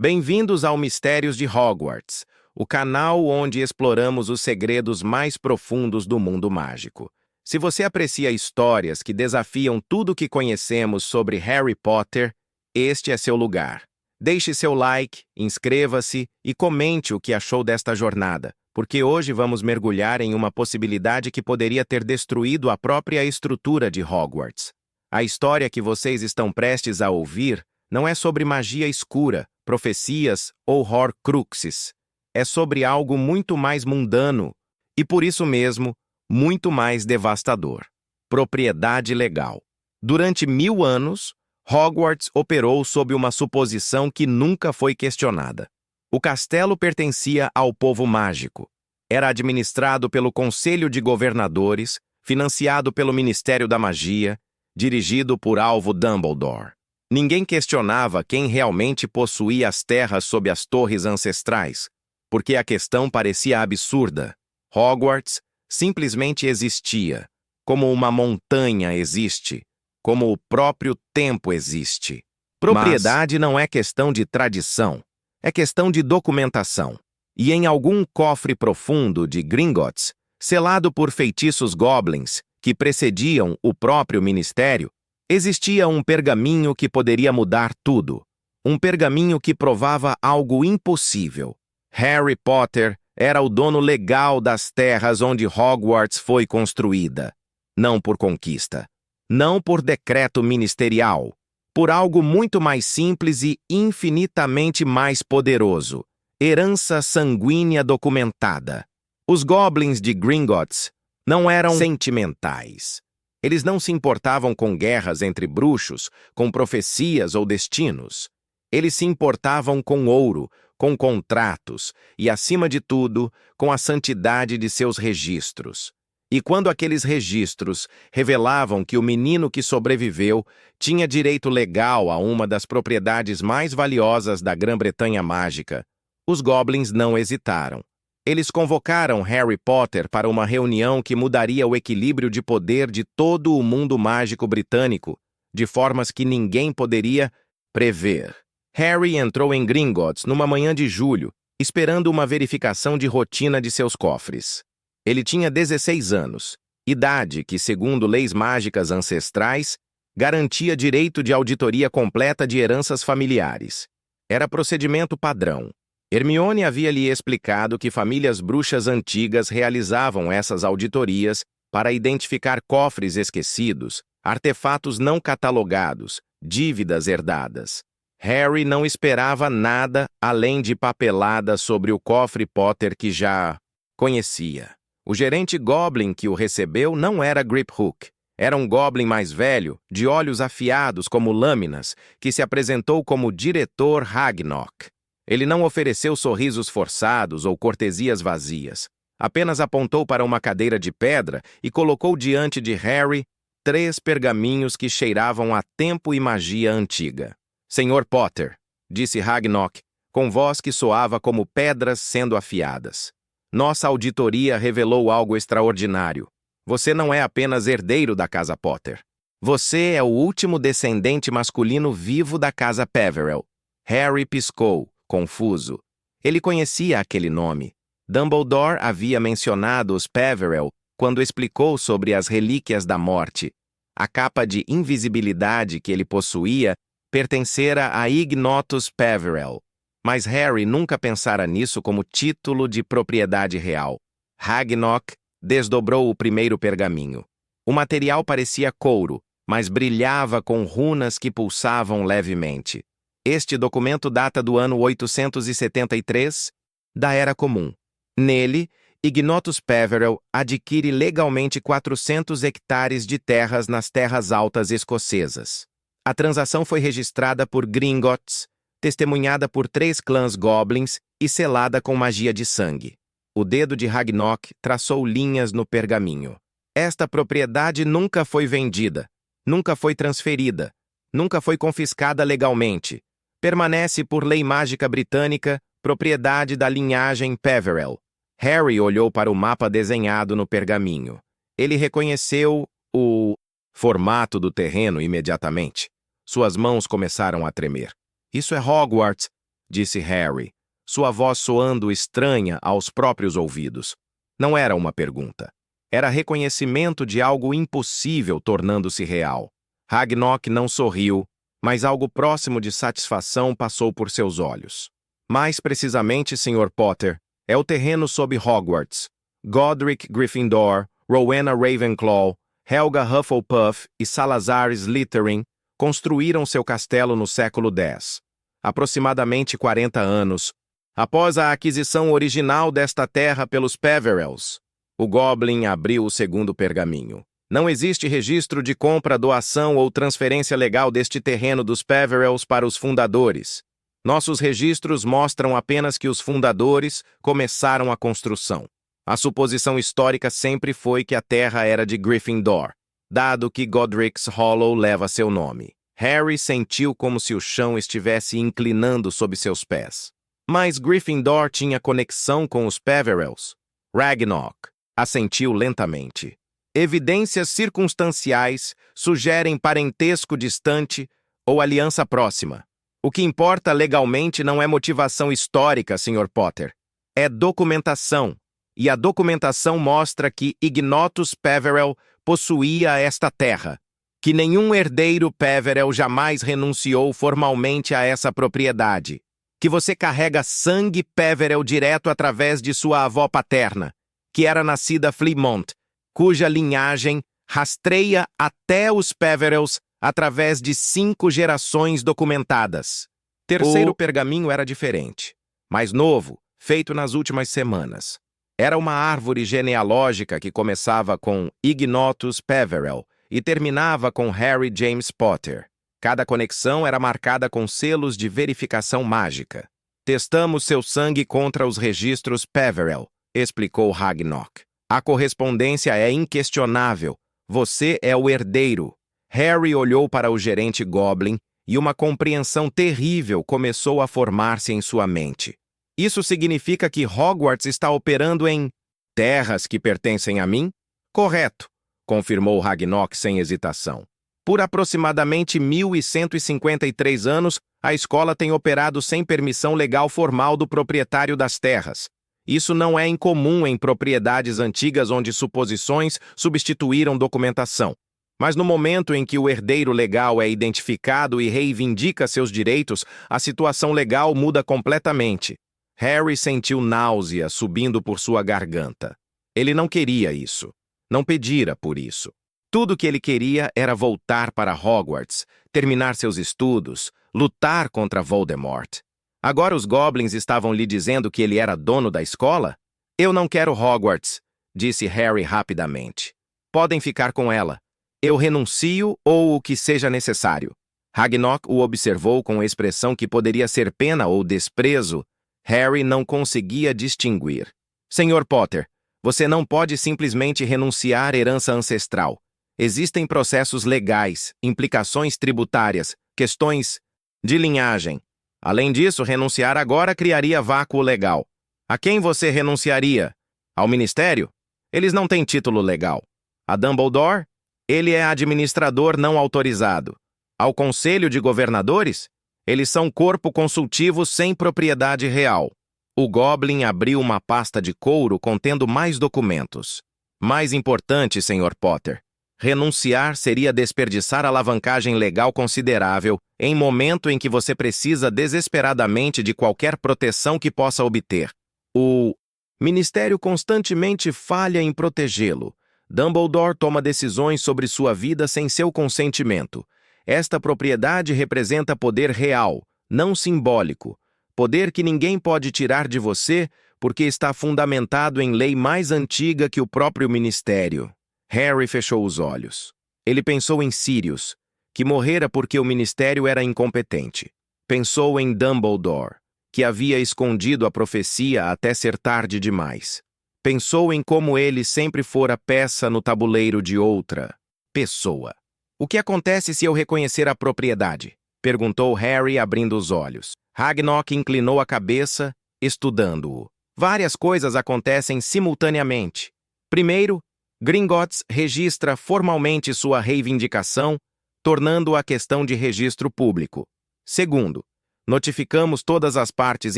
Bem-vindos ao Mistérios de Hogwarts, o canal onde exploramos os segredos mais profundos do mundo mágico. Se você aprecia histórias que desafiam tudo o que conhecemos sobre Harry Potter, este é seu lugar. Deixe seu like, inscreva-se e comente o que achou desta jornada, porque hoje vamos mergulhar em uma possibilidade que poderia ter destruído a própria estrutura de Hogwarts. A história que vocês estão prestes a ouvir não é sobre magia escura, profecias ou horcruxes. É sobre algo muito mais mundano e, por isso mesmo, muito mais devastador. Propriedade legal. Durante 1000 anos, Hogwarts operou sob uma suposição que nunca foi questionada. O castelo pertencia ao povo mágico. Era administrado pelo Conselho de Governadores, financiado pelo Ministério da Magia, dirigido por Alvo Dumbledore. Ninguém questionava quem realmente possuía as terras sob as torres ancestrais, porque a questão parecia absurda. Hogwarts simplesmente existia, como uma montanha existe, como o próprio tempo existe. Propriedade não é questão de tradição, é questão de documentação. E em algum cofre profundo de Gringotts, selado por feitiços goblins que precediam o próprio ministério, existia um pergaminho que poderia mudar tudo. Um pergaminho que provava algo impossível. Harry Potter era o dono legal das terras onde Hogwarts foi construída. Não por conquista. Não por decreto ministerial. Por algo muito mais simples e infinitamente mais poderoso. Herança sanguínea documentada. Os goblins de Gringotts não eram sentimentais. Eles não se importavam com guerras entre bruxos, com profecias ou destinos. Eles se importavam com ouro, com contratos e, acima de tudo, com a santidade de seus registros. E quando aqueles registros revelavam que o menino que sobreviveu tinha direito legal a uma das propriedades mais valiosas da Grã-Bretanha mágica, os goblins não hesitaram. Eles convocaram Harry Potter para uma reunião que mudaria o equilíbrio de poder de todo o mundo mágico britânico, de formas que ninguém poderia prever. Harry entrou em Gringotts numa manhã de julho, esperando uma verificação de rotina de seus cofres. Ele tinha 16 anos, idade que, segundo leis mágicas ancestrais, garantia direito de auditoria completa de heranças familiares. Era procedimento padrão. Hermione havia lhe explicado que famílias bruxas antigas realizavam essas auditorias para identificar cofres esquecidos, artefatos não catalogados, dívidas herdadas. Harry não esperava nada além de papelada sobre o cofre Potter que já conhecia. O gerente Goblin que o recebeu não era Griphook. Era um Goblin mais velho, de olhos afiados como lâminas, que se apresentou como diretor Ragnok. Ele não ofereceu sorrisos forçados ou cortesias vazias. Apenas apontou para uma cadeira de pedra e colocou diante de Harry 3 pergaminhos que cheiravam a tempo e magia antiga. Senhor Potter, disse Ragnok, com voz que soava como pedras sendo afiadas. Nossa auditoria revelou algo extraordinário. Você não é apenas herdeiro da Casa Potter. Você é o último descendente masculino vivo da Casa Peverell. Harry piscou, confuso. Ele conhecia aquele nome. Dumbledore havia mencionado os Peverell quando explicou sobre as Relíquias da Morte. A capa de invisibilidade que ele possuía pertencera a Ignotus Peverell. Mas Harry nunca pensara nisso como título de propriedade real. Ragnok desdobrou o primeiro pergaminho. O material parecia couro, mas brilhava com runas que pulsavam levemente. Este documento data do ano 873 da Era Comum. Nele, Ignotus Peverell adquire legalmente 400 hectares de terras nas terras altas escocesas. A transação foi registrada por Gringotts, testemunhada por 3 clãs goblins e selada com magia de sangue. O dedo de Ragnok traçou linhas no pergaminho. Esta propriedade nunca foi vendida, nunca foi transferida, nunca foi confiscada legalmente. Permanece por lei mágica britânica, propriedade da linhagem Peverell. Harry olhou para o mapa desenhado no pergaminho. Ele reconheceu o formato do terreno imediatamente. Suas mãos começaram a tremer. Isso é Hogwarts, disse Harry, sua voz soando estranha aos próprios ouvidos. Não era uma pergunta. Era reconhecimento de algo impossível tornando-se real. Ragnok não sorriu, mas algo próximo de satisfação passou por seus olhos. Mais precisamente, Sr. Potter, é o terreno sob Hogwarts. Godric Gryffindor, Rowena Ravenclaw, Helga Hufflepuff e Salazar Slytherin construíram seu castelo no século X. Aproximadamente 40 anos, após a aquisição original desta terra pelos Peverells. O Goblin abriu o segundo pergaminho. Não existe registro de compra, doação ou transferência legal deste terreno dos Peverells para os fundadores. Nossos registros mostram apenas que os fundadores começaram a construção. A suposição histórica sempre foi que a terra era de Gryffindor, dado que Godric's Hollow leva seu nome. Harry sentiu como se o chão estivesse inclinando sob seus pés. Mas Gryffindor tinha conexão com os Peverells. Ragnok assentiu lentamente. Evidências circunstanciais sugerem parentesco distante ou aliança próxima. O que importa legalmente não é motivação histórica, Sr. Potter. É documentação. E a documentação mostra que Ignotus Peverell possuía esta terra, que nenhum herdeiro Peverell jamais renunciou formalmente a essa propriedade, que você carrega sangue Peverell direto através de sua avó paterna, que era nascida Flitmont, cuja linhagem rastreia até os Peverells através de 5 gerações documentadas. Terceiro pergaminho era diferente, mais novo, feito nas últimas semanas. Era uma árvore genealógica que começava com Ignotus Peverell e terminava com Harry James Potter. Cada conexão era marcada com selos de verificação mágica. Testamos seu sangue contra os registros Peverell, explicou Ragnok. A correspondência é inquestionável. Você é o herdeiro. Harry olhou para o gerente Goblin e uma compreensão terrível começou a formar-se em sua mente. Isso significa que Hogwarts está operando em terras que pertencem a mim? Correto, confirmou Ragnok sem hesitação. Por aproximadamente 1153 anos, a escola tem operado sem permissão legal formal do proprietário das terras. Isso não é incomum em propriedades antigas onde suposições substituíram documentação. Mas no momento em que o herdeiro legal é identificado e reivindica seus direitos, a situação legal muda completamente. Harry sentiu náusea subindo por sua garganta. Ele não queria isso. Não pedira por isso. Tudo que ele queria era voltar para Hogwarts, terminar seus estudos, lutar contra Voldemort. Agora os Goblins estavam lhe dizendo que ele era dono da escola? Eu não quero Hogwarts, disse Harry rapidamente. Podem ficar com ela. Eu renuncio ou o que seja necessário. Ragnok o observou com expressão que poderia ser pena ou desprezo. Harry não conseguia distinguir. Sr. Potter, você não pode simplesmente renunciar à herança ancestral. Existem processos legais, implicações tributárias, questões de linhagem. Além disso, renunciar agora criaria vácuo legal. A quem você renunciaria? Ao Ministério? Eles não têm título legal. A Dumbledore? Ele é administrador não autorizado. Ao Conselho de Governadores? Eles são corpo consultivo sem propriedade real. O Goblin abriu uma pasta de couro contendo mais documentos. Mais importante, Sr. Potter, renunciar seria desperdiçar alavancagem legal considerável em momento em que você precisa desesperadamente de qualquer proteção que possa obter. O Ministério constantemente falha em protegê-lo. Dumbledore toma decisões sobre sua vida sem seu consentimento. Esta propriedade representa poder real, não simbólico. Poder que ninguém pode tirar de você porque está fundamentado em lei mais antiga que o próprio Ministério. Harry fechou os olhos. Ele pensou em Sirius, que morrera porque o Ministério era incompetente. Pensou em Dumbledore, que havia escondido a profecia até ser tarde demais. Pensou em como ele sempre fora peça no tabuleiro de outra pessoa. O que acontece se eu reconhecer a propriedade? Perguntou Harry, abrindo os olhos. Ragnok inclinou a cabeça, estudando-o. Várias coisas acontecem simultaneamente. Primeiro, Gringotts registra formalmente sua reivindicação, tornando-a questão de registro público. Segundo, Notificamos todas as partes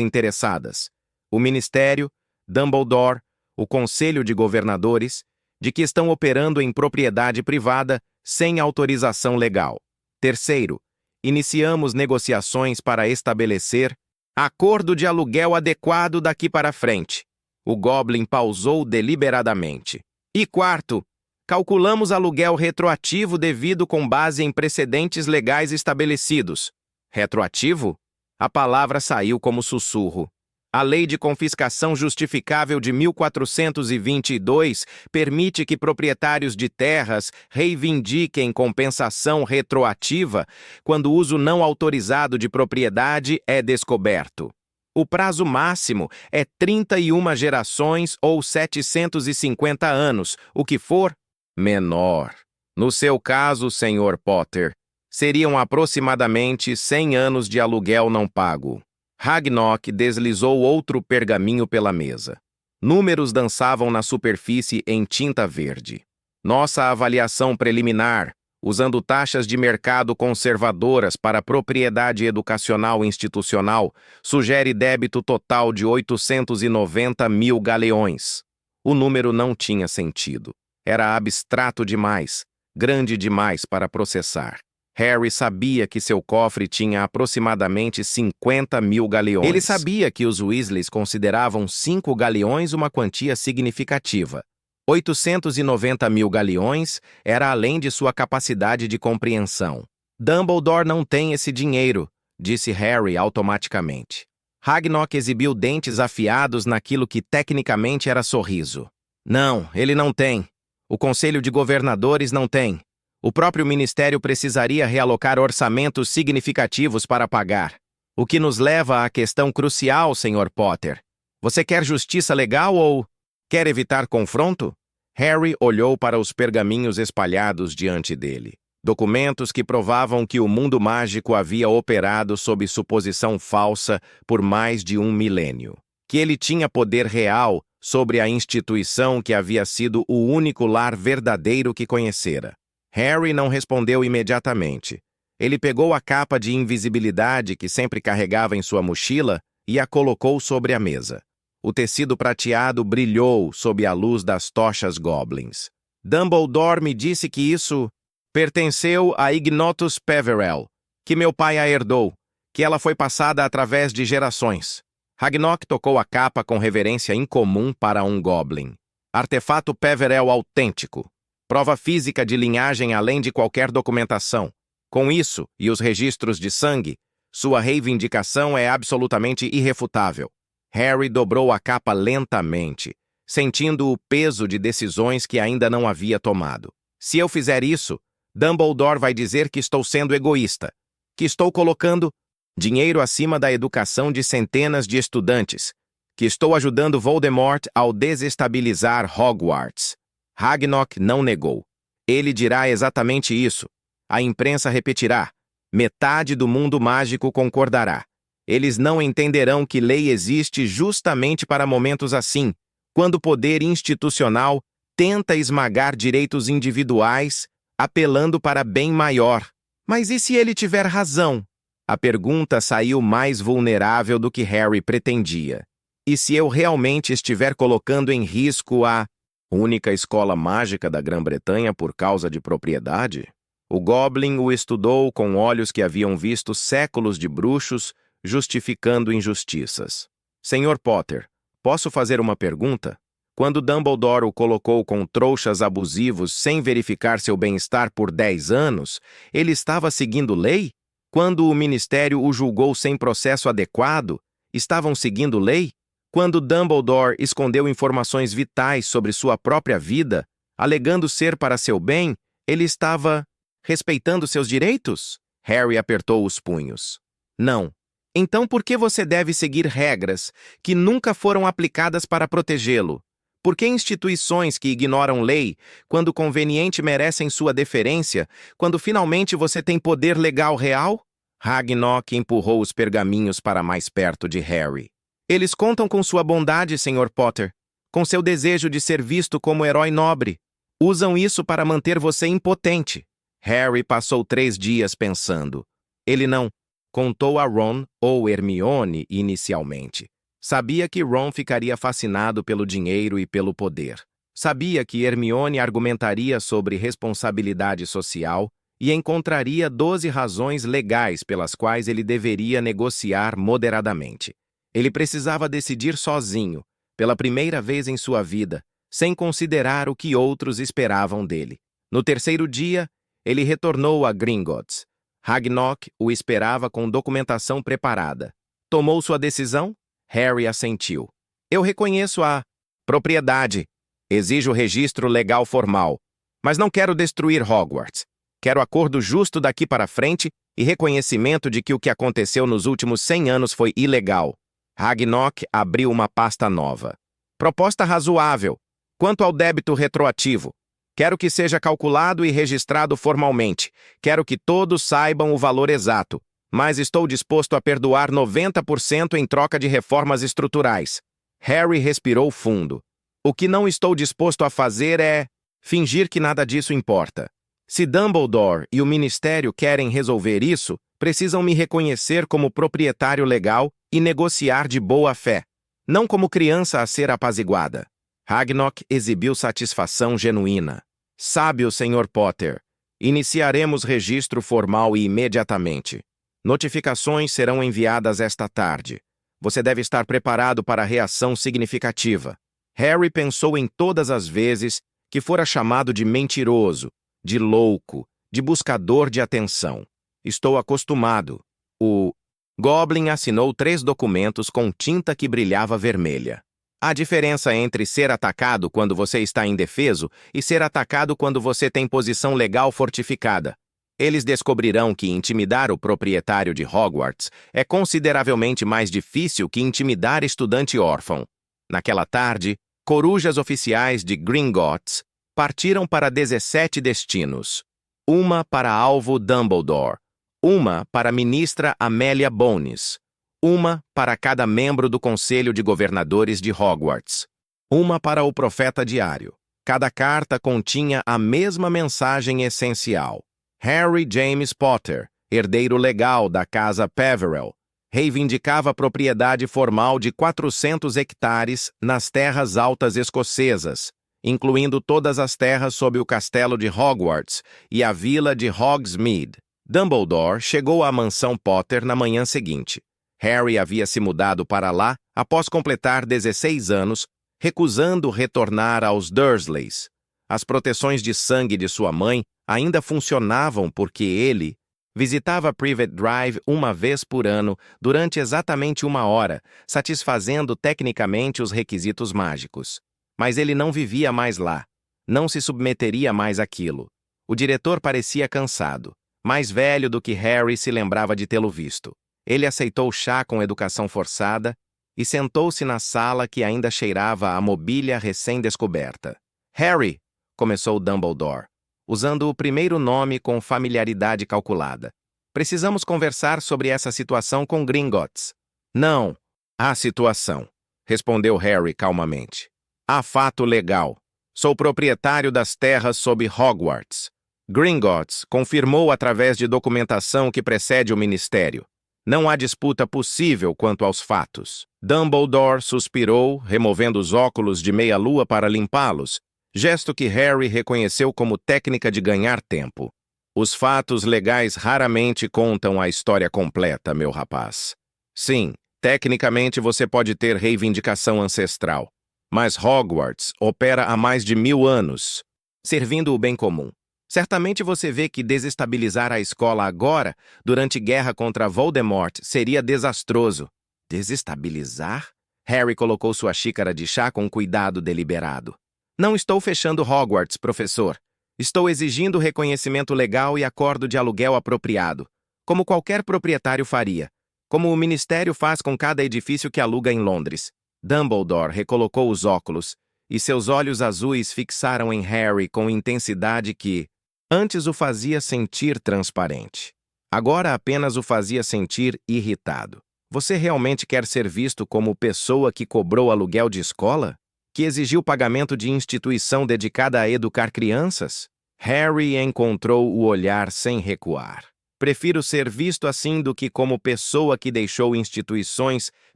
interessadas. O Ministério, Dumbledore, o Conselho de Governadores, de que estão operando em propriedade privada sem autorização legal. Terceiro, iniciamos negociações para estabelecer acordo de aluguel adequado daqui para frente. O Goblin pausou deliberadamente. E quarto, calculamos aluguel retroativo devido com base em precedentes legais estabelecidos. Retroativo? A palavra saiu como sussurro. A Lei de Confiscação Justificável de 1422 permite que proprietários de terras reivindiquem compensação retroativa quando o uso não autorizado de propriedade é descoberto. O prazo máximo é 31 gerações ou 750 anos, o que for menor. No seu caso, Sr. Potter, seriam aproximadamente 100 anos de aluguel não pago. Ragnok deslizou outro pergaminho pela mesa. Números dançavam na superfície em tinta verde. Nossa avaliação preliminar, usando taxas de mercado conservadoras para propriedade educacional institucional, sugere débito total de 890 mil galeões. O número não tinha sentido. Era abstrato demais, grande demais para processar. Harry sabia que seu cofre tinha aproximadamente 50 mil galeões. Ele sabia que os Weasleys consideravam 5 galeões uma quantia significativa. 890 mil galeões era além de sua capacidade de compreensão. Dumbledore não tem esse dinheiro, disse Harry automaticamente. Ragnok exibiu dentes afiados naquilo que tecnicamente era sorriso. Não, ele não tem. O Conselho de Governadores não tem. O próprio Ministério precisaria realocar orçamentos significativos para pagar. O que nos leva à questão crucial, Sr. Potter. Você quer justiça legal ou quer evitar confronto? Harry olhou para os pergaminhos espalhados diante dele. Documentos que provavam que o mundo mágico havia operado sob suposição falsa por mais de 1 milênio. Que ele tinha poder real sobre a instituição que havia sido o único lar verdadeiro que conhecera. Harry não respondeu imediatamente. Ele pegou a capa de invisibilidade que sempre carregava em sua mochila e a colocou sobre a mesa. O tecido prateado brilhou sob a luz das tochas goblins. Dumbledore me disse que isso pertenceu a Ignotus Peverell, que meu pai a herdou, que ela foi passada através de gerações. Ragnok tocou a capa com reverência incomum para um goblin. Artefato Peverell autêntico. Prova física de linhagem além de qualquer documentação. Com isso e os registros de sangue, sua reivindicação é absolutamente irrefutável. Harry dobrou a capa lentamente, sentindo o peso de decisões que ainda não havia tomado. Se eu fizer isso, Dumbledore vai dizer que estou sendo egoísta, que estou colocando dinheiro acima da educação de centenas de estudantes, que estou ajudando Voldemort ao desestabilizar Hogwarts. Ragnok não negou. Ele dirá exatamente isso. A imprensa repetirá. Metade do mundo mágico concordará. Eles não entenderão que lei existe justamente para momentos assim, quando o poder institucional tenta esmagar direitos individuais, apelando para bem maior. Mas e se ele tiver razão? A pergunta saiu mais vulnerável do que Harry pretendia. E se eu realmente estiver colocando em risco a única escola mágica da Grã-Bretanha por causa de propriedade? O Goblin o estudou com olhos que haviam visto séculos de bruxos justificando injustiças. Sr. Potter, posso fazer uma pergunta? Quando Dumbledore o colocou com trouxas abusivos sem verificar seu bem-estar por 10 anos, ele estava seguindo lei? Quando o Ministério o julgou sem processo adequado, estavam seguindo lei? Quando Dumbledore escondeu informações vitais sobre sua própria vida, alegando ser para seu bem, ele estava respeitando seus direitos? Harry apertou os punhos. Não. Então por que você deve seguir regras que nunca foram aplicadas para protegê-lo? Por que instituições que ignoram lei, quando conveniente merecem sua deferência, quando finalmente você tem poder legal real? Ragnok empurrou os pergaminhos para mais perto de Harry. Eles contam com sua bondade, Sr. Potter, com seu desejo de ser visto como herói nobre. Usam isso para manter você impotente. Harry passou 3 dias pensando. Ele não contou a Ron ou Hermione inicialmente. Sabia que Ron ficaria fascinado pelo dinheiro e pelo poder. Sabia que Hermione argumentaria sobre responsabilidade social e encontraria 12 razões legais pelas quais ele deveria negociar moderadamente. Ele precisava decidir sozinho, pela primeira vez em sua vida, sem considerar o que outros esperavam dele. No terceiro dia, ele retornou a Gringotts. Ragnok o esperava com documentação preparada. Tomou sua decisão? Harry assentiu. Eu reconheço a propriedade. Exijo registro legal formal. Mas não quero destruir Hogwarts. Quero acordo justo daqui para frente e reconhecimento de que o que aconteceu nos últimos 100 anos foi ilegal. Ragnok abriu uma pasta nova. Proposta razoável. Quanto ao débito retroativo, quero que seja calculado e registrado formalmente. Quero que todos saibam o valor exato, mas estou disposto a perdoar 90% em troca de reformas estruturais. Harry respirou fundo. O que não estou disposto a fazer é fingir que nada disso importa. Se Dumbledore e o Ministério querem resolver isso, precisam me reconhecer como proprietário legal e negociar de boa fé, não como criança a ser apaziguada. Ragnok exibiu satisfação genuína. Sabe o Sr. Potter. Iniciaremos registro formal imediatamente. Notificações serão enviadas esta tarde. Você deve estar preparado para a reação significativa. Harry pensou em todas as vezes que fora chamado de mentiroso, de louco, de buscador de atenção. Estou acostumado. O Goblin assinou 3 documentos com tinta que brilhava vermelha. Há diferença entre ser atacado quando você está indefeso e ser atacado quando você tem posição legal fortificada. Eles descobrirão que intimidar o proprietário de Hogwarts é consideravelmente mais difícil que intimidar estudante órfão. Naquela tarde, corujas oficiais de Gringotts partiram para 17 destinos. Uma para alvo Dumbledore, uma para a ministra Amélia Bones, uma para cada membro do Conselho de Governadores de Hogwarts, uma para o Profeta Diário. Cada carta continha a mesma mensagem essencial. Harry James Potter, herdeiro legal da Casa Peverell, reivindicava a propriedade formal de 400 hectares nas terras altas escocesas, incluindo todas as terras sob o castelo de Hogwarts e a vila de Hogsmeade. Dumbledore chegou à mansão Potter na manhã seguinte. Harry havia se mudado para lá após completar 16 anos, recusando retornar aos Dursleys. As proteções de sangue de sua mãe ainda funcionavam porque ele visitava Privet Drive uma vez por ano durante exatamente 1 hora, satisfazendo tecnicamente os requisitos mágicos. Mas ele não vivia mais lá. Não se submeteria mais àquilo. O diretor parecia cansado, mais velho do que Harry se lembrava de tê-lo visto. Ele aceitou chá com educação forçada e sentou-se na sala que ainda cheirava a mobília recém-descoberta. Harry, começou Dumbledore, usando o primeiro nome com familiaridade calculada. Precisamos conversar sobre essa situação com Gringotts. Não, há situação, respondeu Harry calmamente. Há fato legal. Sou proprietário das terras sob Hogwarts. Gringotts confirmou através de documentação que precede o ministério. Não há disputa possível quanto aos fatos. Dumbledore suspirou, removendo os óculos de meia-lua para limpá-los, gesto que Harry reconheceu como técnica de ganhar tempo. Os fatos legais raramente contam a história completa, meu rapaz. Sim, tecnicamente você pode ter reivindicação ancestral, mas Hogwarts opera há mais de 1000 anos, servindo o bem comum. Certamente você vê que desestabilizar a escola agora, durante guerra contra Voldemort, seria desastroso. Desestabilizar? Harry colocou sua xícara de chá com cuidado deliberado. Não estou fechando Hogwarts, professor. Estou exigindo reconhecimento legal e acordo de aluguel apropriado, como qualquer proprietário faria, como o Ministério faz com cada edifício que aluga em Londres. Dumbledore recolocou os óculos, e seus olhos azuis fixaram em Harry com intensidade que antes o fazia sentir transparente. Agora apenas o fazia sentir irritado. Você realmente quer ser visto como pessoa que cobrou aluguel de escola? Que exigiu pagamento de instituição dedicada a educar crianças? Harry encontrou o olhar sem recuar. Prefiro ser visto assim do que como pessoa que deixou instituições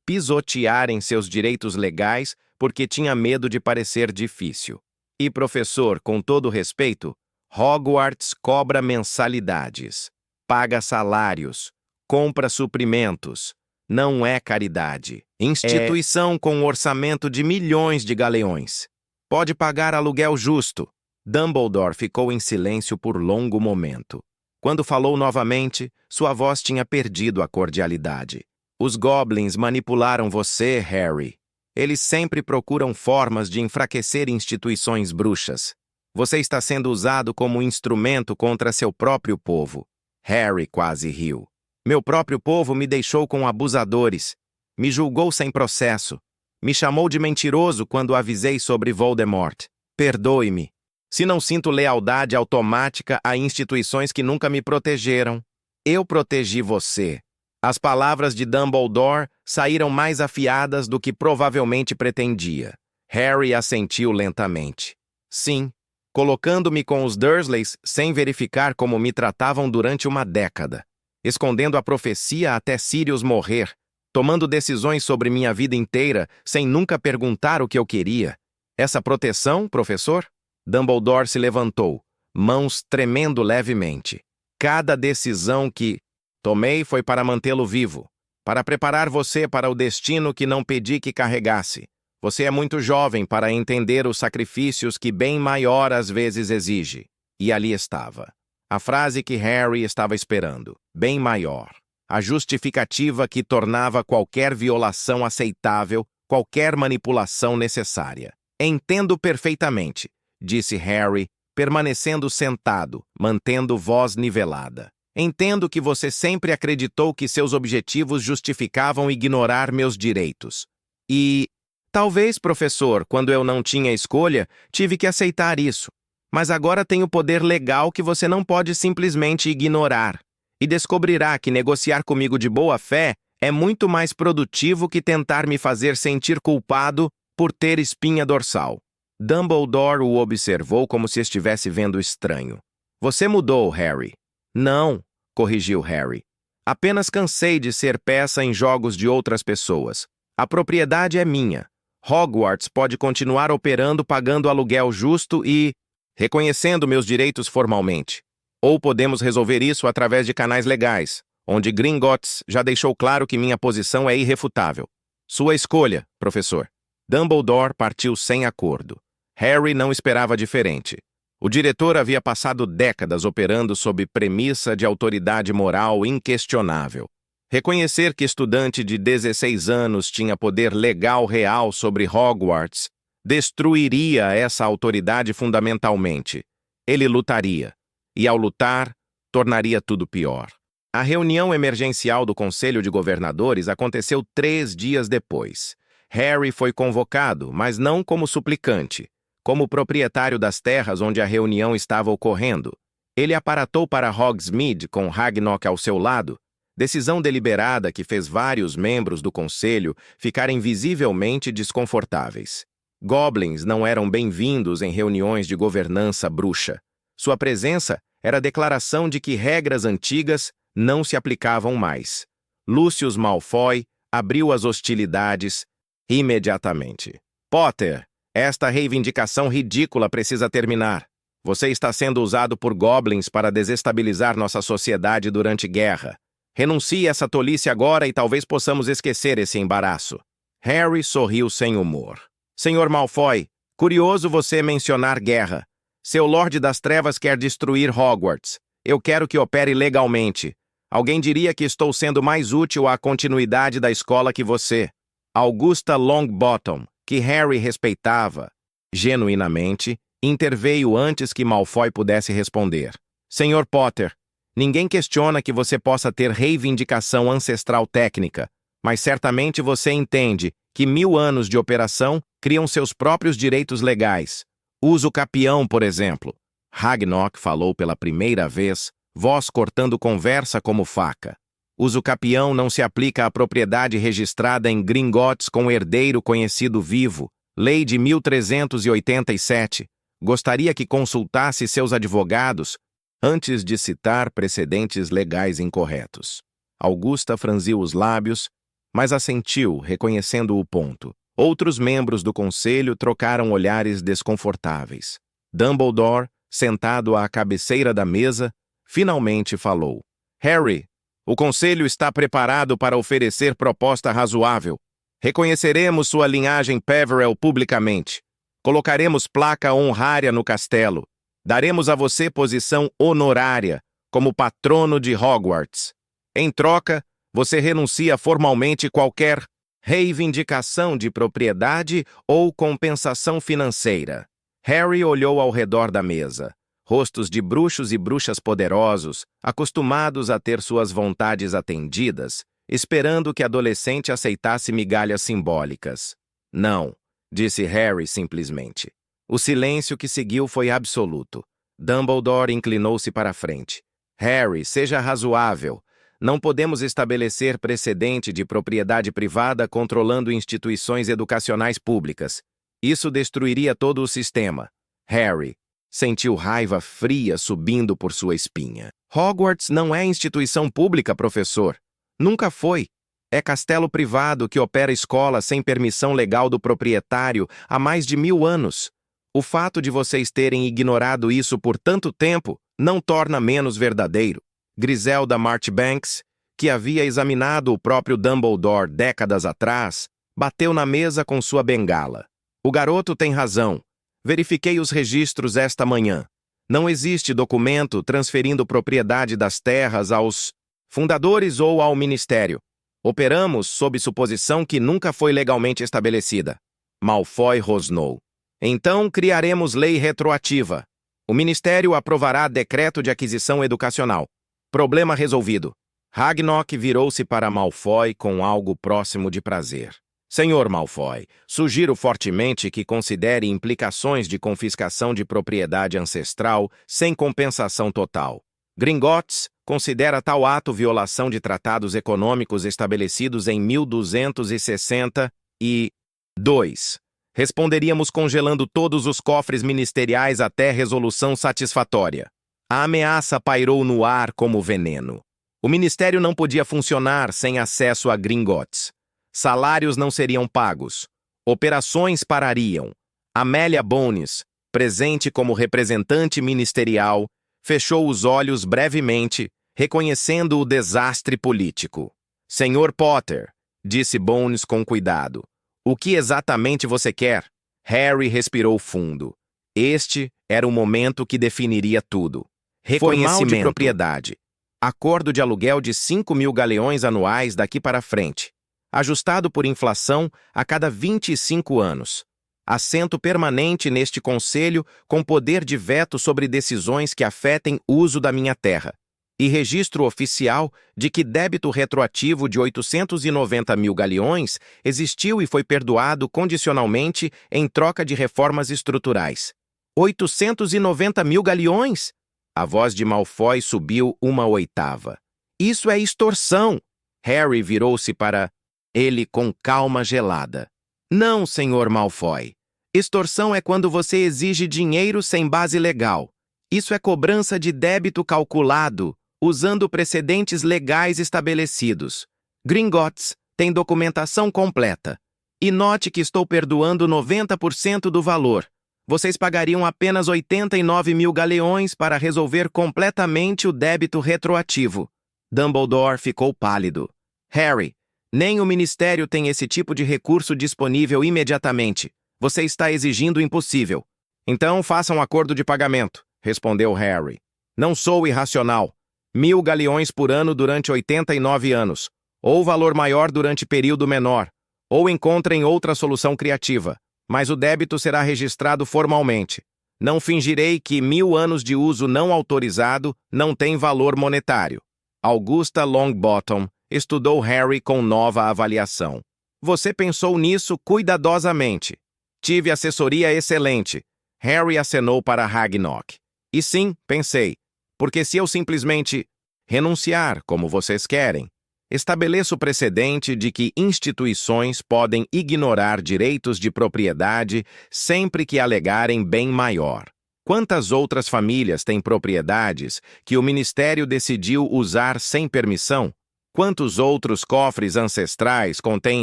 pisotearem seus direitos legais porque tinha medo de parecer difícil. E, professor, com todo respeito, Hogwarts cobra mensalidades, paga salários, compra suprimentos. Não é caridade. Instituição com um orçamento de milhões de galeões. Pode pagar aluguel justo. Dumbledore ficou em silêncio por longo momento. Quando falou novamente, sua voz tinha perdido a cordialidade. Os goblins manipularam você, Harry. Eles sempre procuram formas de enfraquecer instituições bruxas. Você está sendo usado como instrumento contra seu próprio povo. Harry quase riu. Meu próprio povo me deixou com abusadores. Me julgou sem processo. Me chamou de mentiroso quando avisei sobre Voldemort. Perdoe-me. Se não sinto lealdade automática a instituições que nunca me protegeram. Eu protegi você. As palavras de Dumbledore saíram mais afiadas do que provavelmente pretendia. Harry assentiu lentamente. Sim, colocando-me com os Dursleys sem verificar como me tratavam durante uma década. Escondendo a profecia até Sirius morrer. Tomando decisões sobre minha vida inteira sem nunca perguntar o que eu queria. Essa proteção, professor? Dumbledore se levantou, mãos tremendo levemente. Cada decisão que tomei foi para mantê-lo vivo, para preparar você para o destino que não pedi que carregasse. Você é muito jovem para entender os sacrifícios que bem maior às vezes exige. E ali estava. A frase que Harry estava esperando. Bem maior. A justificativa que tornava qualquer violação aceitável, qualquer manipulação necessária. Entendo perfeitamente, disse Harry, permanecendo sentado, mantendo voz nivelada. Entendo que você sempre acreditou que seus objetivos justificavam ignorar meus direitos. E, talvez, professor, quando eu não tinha escolha, tive que aceitar isso. Mas agora tenho poder legal que você não pode simplesmente ignorar. E descobrirá que negociar comigo de boa fé é muito mais produtivo que tentar me fazer sentir culpado por ter espinha dorsal. Dumbledore o observou como se estivesse vendo estranho. Você mudou, Harry. Não, corrigiu Harry. Apenas cansei de ser peça em jogos de outras pessoas. A propriedade é minha. Hogwarts pode continuar operando pagando aluguel justo e reconhecendo meus direitos formalmente. Ou podemos resolver isso através de canais legais, onde Gringotts já deixou claro que minha posição é irrefutável. Sua escolha, professor. Dumbledore partiu sem acordo. Harry não esperava diferente. O diretor havia passado décadas operando sob premissa de autoridade moral inquestionável. Reconhecer que estudante de 16 anos tinha poder legal real sobre Hogwarts destruiria essa autoridade fundamentalmente. Ele lutaria. E ao lutar, tornaria tudo pior. A reunião emergencial do Conselho de Governadores aconteceu 3 dias depois. Harry foi convocado, mas não como suplicante. Como proprietário das terras onde a reunião estava ocorrendo, ele aparatou para Hogsmeade com Ragnok ao seu lado, decisão deliberada que fez vários membros do conselho ficarem visivelmente desconfortáveis. Goblins não eram bem-vindos em reuniões de governança bruxa. Sua presença era declaração de que regras antigas não se aplicavam mais. Lucius Malfoy abriu as hostilidades imediatamente. Potter, esta reivindicação ridícula precisa terminar. Você está sendo usado por goblins para desestabilizar nossa sociedade durante guerra. Renuncie a essa tolice agora e talvez possamos esquecer esse embaraço. Harry sorriu sem humor. Senhor Malfoy, curioso você mencionar guerra. Seu Lorde das Trevas quer destruir Hogwarts. Eu quero que opere legalmente. Alguém diria que estou sendo mais útil à continuidade da escola que você. Augusta Longbottom, que Harry respeitava genuinamente, interveio antes que Malfoy pudesse responder. Senhor Potter, ninguém questiona que você possa ter reivindicação ancestral técnica, mas certamente você entende que 1000 anos de operação criam seus próprios direitos legais. Uso capião, por exemplo. Ragnok falou pela primeira vez, voz cortando conversa como faca. Uso capião não se aplica à propriedade registrada em Gringotts com herdeiro conhecido vivo, lei de 1387. Gostaria que consultasse seus advogados antes de citar precedentes legais incorretos. Augusta franziu os lábios, mas assentiu, reconhecendo o ponto. Outros membros do conselho trocaram olhares desconfortáveis. Dumbledore, sentado à cabeceira da mesa, finalmente falou. Harry, o conselho está preparado para oferecer proposta razoável. Reconheceremos sua linhagem Peverell publicamente. Colocaremos placa honrária no castelo. Daremos a você posição honorária como patrono de Hogwarts. Em troca, você renuncia formalmente qualquer reivindicação de propriedade ou compensação financeira. Harry olhou ao redor da mesa. Rostos de bruxos e bruxas poderosos, acostumados a ter suas vontades atendidas, esperando que a adolescente aceitasse migalhas simbólicas. Não, disse Harry simplesmente. O silêncio que seguiu foi absoluto. Dumbledore inclinou-se para a frente. Harry, seja razoável. Não podemos estabelecer precedente de propriedade privada controlando instituições educacionais públicas. Isso destruiria todo o sistema. Harry sentiu raiva fria subindo por sua espinha. Hogwarts não é instituição pública, professor. Nunca foi. É castelo privado que opera escola sem permissão legal do proprietário há mais de 1000 anos. O fato de vocês terem ignorado isso por tanto tempo não torna menos verdadeiro. Griselda Marchbanks, que havia examinado o próprio Dumbledore décadas atrás, bateu na mesa com sua bengala. O garoto tem razão. Verifiquei os registros esta manhã. Não existe documento transferindo propriedade das terras aos fundadores ou ao ministério. Operamos sob suposição que nunca foi legalmente estabelecida. Malfoy rosnou. Então criaremos lei retroativa. O ministério aprovará decreto de aquisição educacional. Problema resolvido. Ragnok virou-se para Malfoy com algo próximo de prazer. Senhor Malfoy, sugiro fortemente que considere implicações de confiscação de propriedade ancestral sem compensação total. Gringotts considera tal ato violação de tratados econômicos estabelecidos em 1262. Responderíamos congelando todos os cofres ministeriais até resolução satisfatória. A ameaça pairou no ar como veneno. O ministério não podia funcionar sem acesso a Gringotts. Salários não seriam pagos. Operações parariam. Amélia Bones, presente como representante ministerial, fechou os olhos brevemente, reconhecendo o desastre político. Senhor Potter, disse Bones com cuidado. O que exatamente você quer? Harry respirou fundo. Este era o momento que definiria tudo. Reconhecimento de propriedade. Acordo de aluguel de 5.000 galeões anuais daqui para frente. Ajustado por inflação a cada 25 anos. Assento permanente neste conselho com poder de veto sobre decisões que afetem uso da minha terra. E registro oficial de que débito retroativo de 890.000 galeões existiu e foi perdoado condicionalmente em troca de reformas estruturais. 890.000 galeões? A voz de Malfoy subiu 1/8. Isso é extorsão! Harry virou-se para ele com calma gelada. Não, senhor Malfoy. Extorsão é quando você exige dinheiro sem base legal. Isso é cobrança de débito calculado, usando precedentes legais estabelecidos. Gringotts tem documentação completa. E note que estou perdoando 90% do valor. Vocês pagariam apenas 89.000 galeões para resolver completamente o débito retroativo. Dumbledore ficou pálido. Harry, nem o ministério tem esse tipo de recurso disponível imediatamente. Você está exigindo o impossível. Então faça um acordo de pagamento, respondeu Harry. Não sou irracional. 1.000 galeões por ano durante 89 anos, ou valor maior durante período menor, ou encontrem outra solução criativa, mas o débito será registrado formalmente. Não fingirei que 1000 anos de uso não autorizado não têm valor monetário. Augusta Longbottom estudou Harry com nova avaliação. Você pensou nisso cuidadosamente. Tive assessoria excelente. Harry acenou para Ragnok. E sim, pensei, porque se eu simplesmente renunciar, como vocês querem, estabeleço o precedente de que instituições podem ignorar direitos de propriedade sempre que alegarem bem maior. Quantas outras famílias têm propriedades que o ministério decidiu usar sem permissão? Quantos outros cofres ancestrais contêm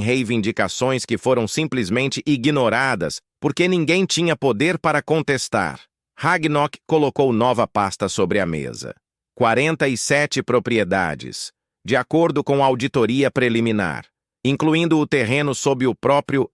reivindicações que foram simplesmente ignoradas porque ninguém tinha poder para contestar? Ragnok colocou nova pasta sobre a mesa. 47 propriedades, de acordo com a auditoria preliminar, incluindo o terreno sob o próprio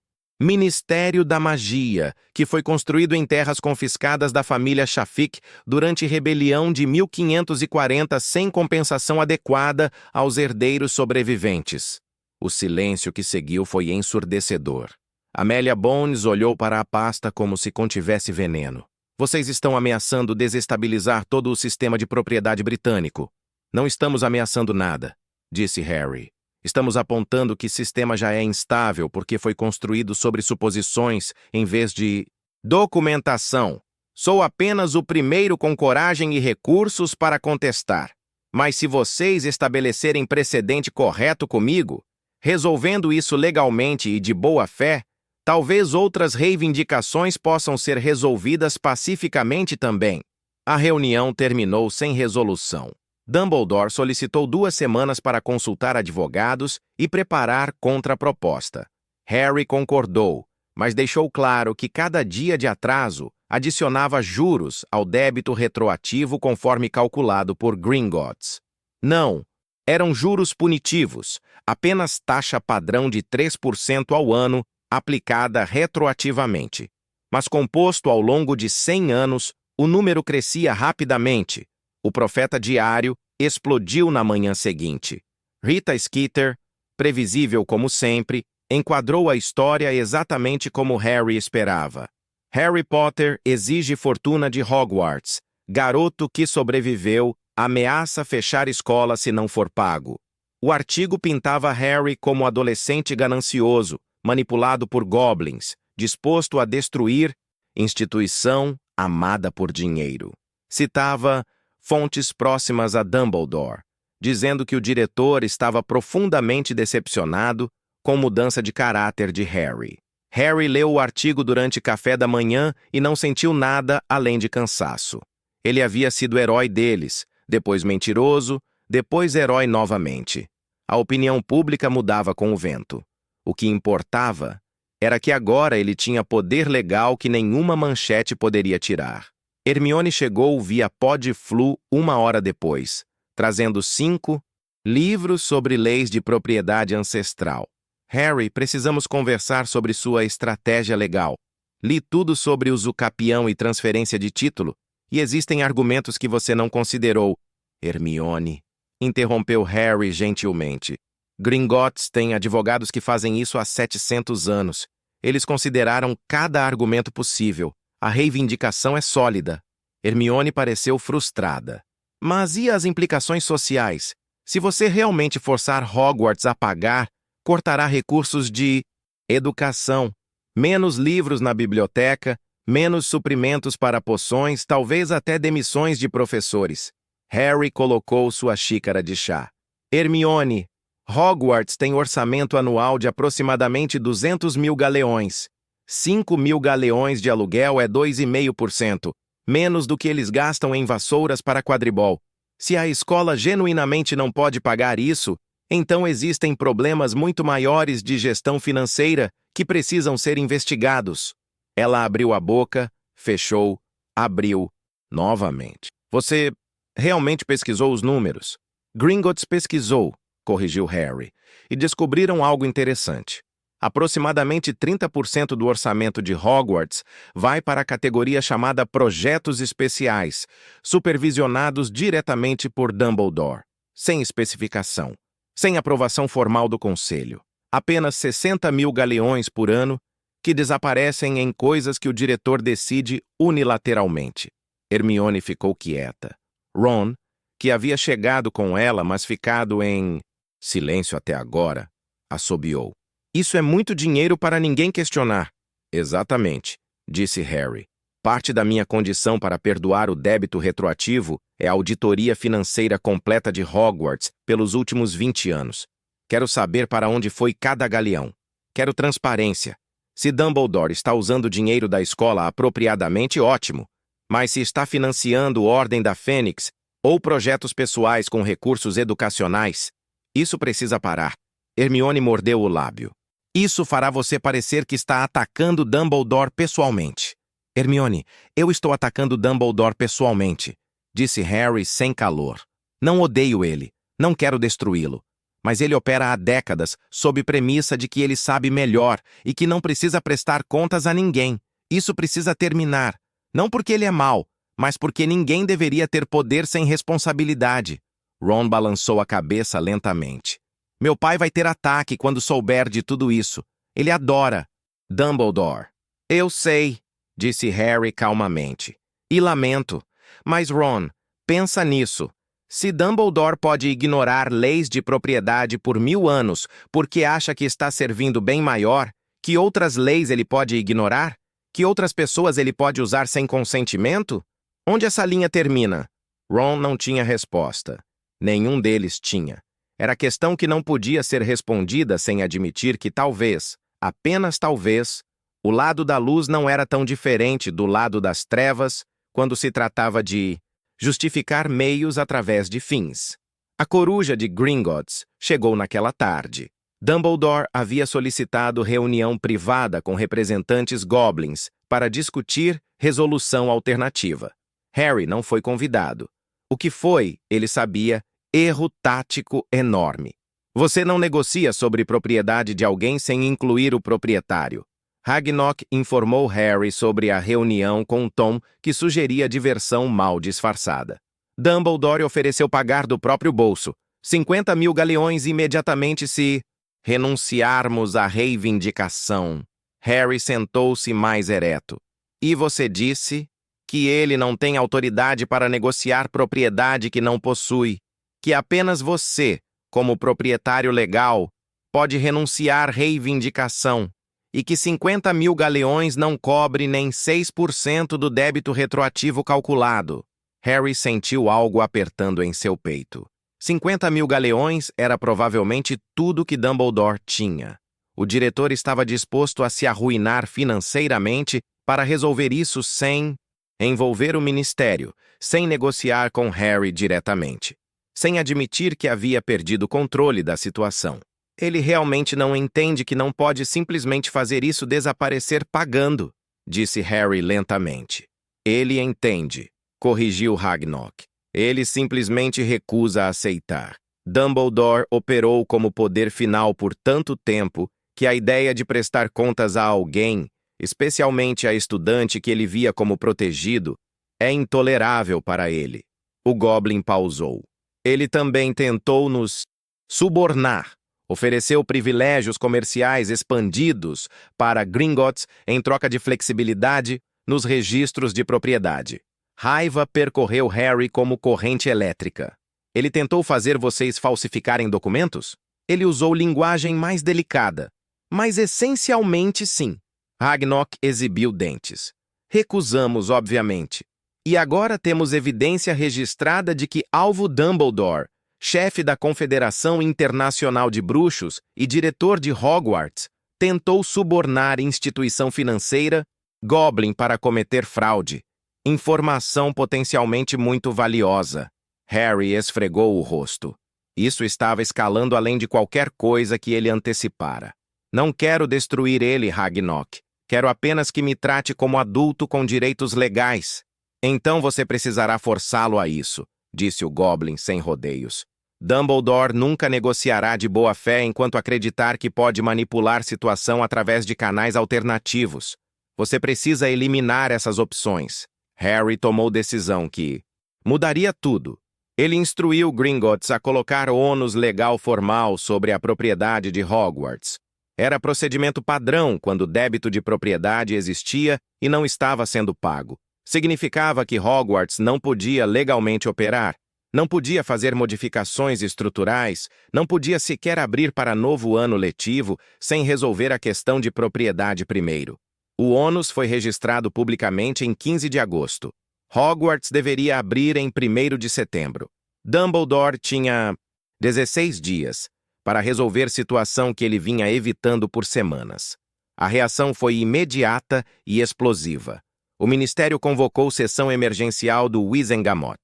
Ministério da Magia, que foi construído em terras confiscadas da família Shafik durante rebelião de 1540 sem compensação adequada aos herdeiros sobreviventes. O silêncio que seguiu foi ensurdecedor. Amelia Bones olhou para a pasta como se contivesse veneno. Vocês estão ameaçando desestabilizar todo o sistema de propriedade britânico. Não estamos ameaçando nada, disse Harry. Estamos apontando que o sistema já é instável porque foi construído sobre suposições em vez de documentação. Sou apenas o primeiro com coragem e recursos para contestar. Mas se vocês estabelecerem precedente correto comigo, resolvendo isso legalmente e de boa fé, talvez outras reivindicações possam ser resolvidas pacificamente também. A reunião terminou sem resolução. Dumbledore solicitou 2 semanas para consultar advogados e preparar contraproposta. Harry concordou, mas deixou claro que cada dia de atraso adicionava juros ao débito retroativo conforme calculado por Gringotts. Não, eram juros punitivos, apenas taxa padrão de 3% ao ano aplicada retroativamente. Mas composto ao longo de 100 anos, o número crescia rapidamente. O profeta diário explodiu na manhã seguinte. Rita Skeeter, previsível como sempre, enquadrou a história exatamente como Harry esperava. Harry Potter exige fortuna de Hogwarts. Garoto que sobreviveu ameaça fechar escola se não for pago. O artigo pintava Harry como adolescente ganancioso, manipulado por goblins, disposto a destruir instituição amada por dinheiro. Citava fontes próximas a Dumbledore, dizendo que o diretor estava profundamente decepcionado com mudança de caráter de Harry. Harry leu o artigo durante café da manhã e não sentiu nada além de cansaço. Ele havia sido herói deles, depois mentiroso, depois herói novamente. A opinião pública mudava com o vento. O que importava era que agora ele tinha poder legal que nenhuma manchete poderia tirar. Hermione chegou via Podflu 1 hora depois, trazendo 5 livros sobre leis de propriedade ancestral. Harry, precisamos conversar sobre sua estratégia legal. Li tudo sobre usucapião e transferência de título, e existem argumentos que você não considerou. Hermione, interrompeu Harry gentilmente. Gringotts tem advogados que fazem isso há 700 anos. Eles consideraram cada argumento possível. A reivindicação é sólida. Hermione pareceu frustrada. Mas e as implicações sociais? Se você realmente forçar Hogwarts a pagar, cortará recursos de educação, menos livros na biblioteca, menos suprimentos para poções, talvez até demissões de professores. Harry colocou sua xícara de chá. Hermione, Hogwarts tem orçamento anual de aproximadamente 200 mil galeões. 5 mil galeões de aluguel é 2,5%, menos do que eles gastam em vassouras para quadribol. Se a escola genuinamente não pode pagar isso, então existem problemas muito maiores de gestão financeira que precisam ser investigados. Ela abriu a boca, fechou, abriu, novamente. Você realmente pesquisou os números? Gringotts pesquisou, corrigiu Harry, e descobriram algo interessante. Aproximadamente 30% do orçamento de Hogwarts vai para a categoria chamada Projetos Especiais, supervisionados diretamente por Dumbledore, sem especificação, sem aprovação formal do Conselho. Apenas 60 mil galeões por ano que desaparecem em coisas que o diretor decide unilateralmente. Hermione ficou quieta. Ron, que havia chegado com ela, mas ficado em silêncio até agora, assobiou. Isso é muito dinheiro para ninguém questionar. Exatamente, disse Harry. Parte da minha condição para perdoar o débito retroativo é a auditoria financeira completa de Hogwarts pelos últimos 20 anos. Quero saber para onde foi cada galeão. Quero transparência. Se Dumbledore está usando o dinheiro da escola apropriadamente, ótimo. Mas se está financiando Ordem da Fênix ou projetos pessoais com recursos educacionais, isso precisa parar. Hermione mordeu o lábio. Isso fará você parecer que está atacando Dumbledore pessoalmente. Hermione, eu estou atacando Dumbledore pessoalmente, disse Harry sem calor. Não odeio ele, não quero destruí-lo. Mas ele opera há décadas sob premissa de que ele sabe melhor e que não precisa prestar contas a ninguém. Isso precisa terminar. Não porque ele é mau, mas porque ninguém deveria ter poder sem responsabilidade. Ron balançou a cabeça lentamente. Meu pai vai ter ataque quando souber de tudo isso. Ele adora Dumbledore. Eu sei, disse Harry calmamente. E lamento. Mas Ron, pensa nisso. Se Dumbledore pode ignorar leis de propriedade por 1000 anos porque acha que está servindo bem maior, que outras leis ele pode ignorar? Que outras pessoas ele pode usar sem consentimento? Onde essa linha termina? Ron não tinha resposta. Nenhum deles tinha. Era questão que não podia ser respondida sem admitir que talvez, apenas talvez, o lado da luz não era tão diferente do lado das trevas quando se tratava de justificar meios através de fins. A coruja de Gringotts chegou naquela tarde. Dumbledore havia solicitado reunião privada com representantes goblins para discutir resolução alternativa. Harry não foi convidado. O que foi, ele sabia, erro tático enorme. Você não negocia sobre propriedade de alguém sem incluir o proprietário. Ragnok informou Harry sobre a reunião com um tom que sugeria diversão mal disfarçada. Dumbledore ofereceu pagar do próprio bolso 50 mil galeões imediatamente se renunciarmos à reivindicação. Harry sentou-se mais ereto. E você disse que ele não tem autoridade para negociar propriedade que não possui, que apenas você, como proprietário legal, pode renunciar reivindicação, e que 50 mil galeões não cobre nem 6% do débito retroativo calculado. Harry sentiu algo apertando em seu peito. 50 mil galeões era provavelmente tudo que Dumbledore tinha. O diretor estava disposto a se arruinar financeiramente para resolver isso sem envolver o ministério, sem negociar com Harry diretamente, sem admitir que havia perdido o controle da situação. Ele realmente não entende que não pode simplesmente fazer isso desaparecer pagando, disse Harry lentamente. Ele entende, corrigiu Ragnok. Ele simplesmente recusa aceitar. Dumbledore operou como poder final por tanto tempo que a ideia de prestar contas a alguém, especialmente a estudante que ele via como protegido, é intolerável para ele. O Goblin pausou. Ele também tentou nos subornar. Ofereceu privilégios comerciais expandidos para Gringotts em troca de flexibilidade nos registros de propriedade. Raiva percorreu Harry como corrente elétrica. Ele tentou fazer vocês falsificarem documentos? Ele usou linguagem mais delicada, mas essencialmente sim. Ragnok exibiu dentes. Recusamos, obviamente. E agora temos evidência registrada de que Alvo Dumbledore, chefe da Confederação Internacional de Bruxos e diretor de Hogwarts, tentou subornar instituição financeira Goblin para cometer fraude. Informação potencialmente muito valiosa. Harry esfregou o rosto. Isso estava escalando além de qualquer coisa que ele antecipara. Não quero destruir ele, Ragnok. Quero apenas que me trate como adulto com direitos legais. Então você precisará forçá-lo a isso, disse o Goblin sem rodeios. Dumbledore nunca negociará de boa fé enquanto acreditar que pode manipular situação através de canais alternativos. Você precisa eliminar essas opções. Harry tomou decisão que mudaria tudo. Ele instruiu Gringotts a colocar ônus legal formal sobre a propriedade de Hogwarts. Era procedimento padrão quando débito de propriedade existia e não estava sendo pago. Significava que Hogwarts não podia legalmente operar, não podia fazer modificações estruturais, não podia sequer abrir para novo ano letivo sem resolver a questão de propriedade primeiro. O ônus foi registrado publicamente em 15 de agosto. Hogwarts deveria abrir em 1º de setembro. Dumbledore tinha 16 dias para resolver situação que ele vinha evitando por semanas. A reação foi imediata e explosiva. O Ministério convocou sessão emergencial do Wizengamot.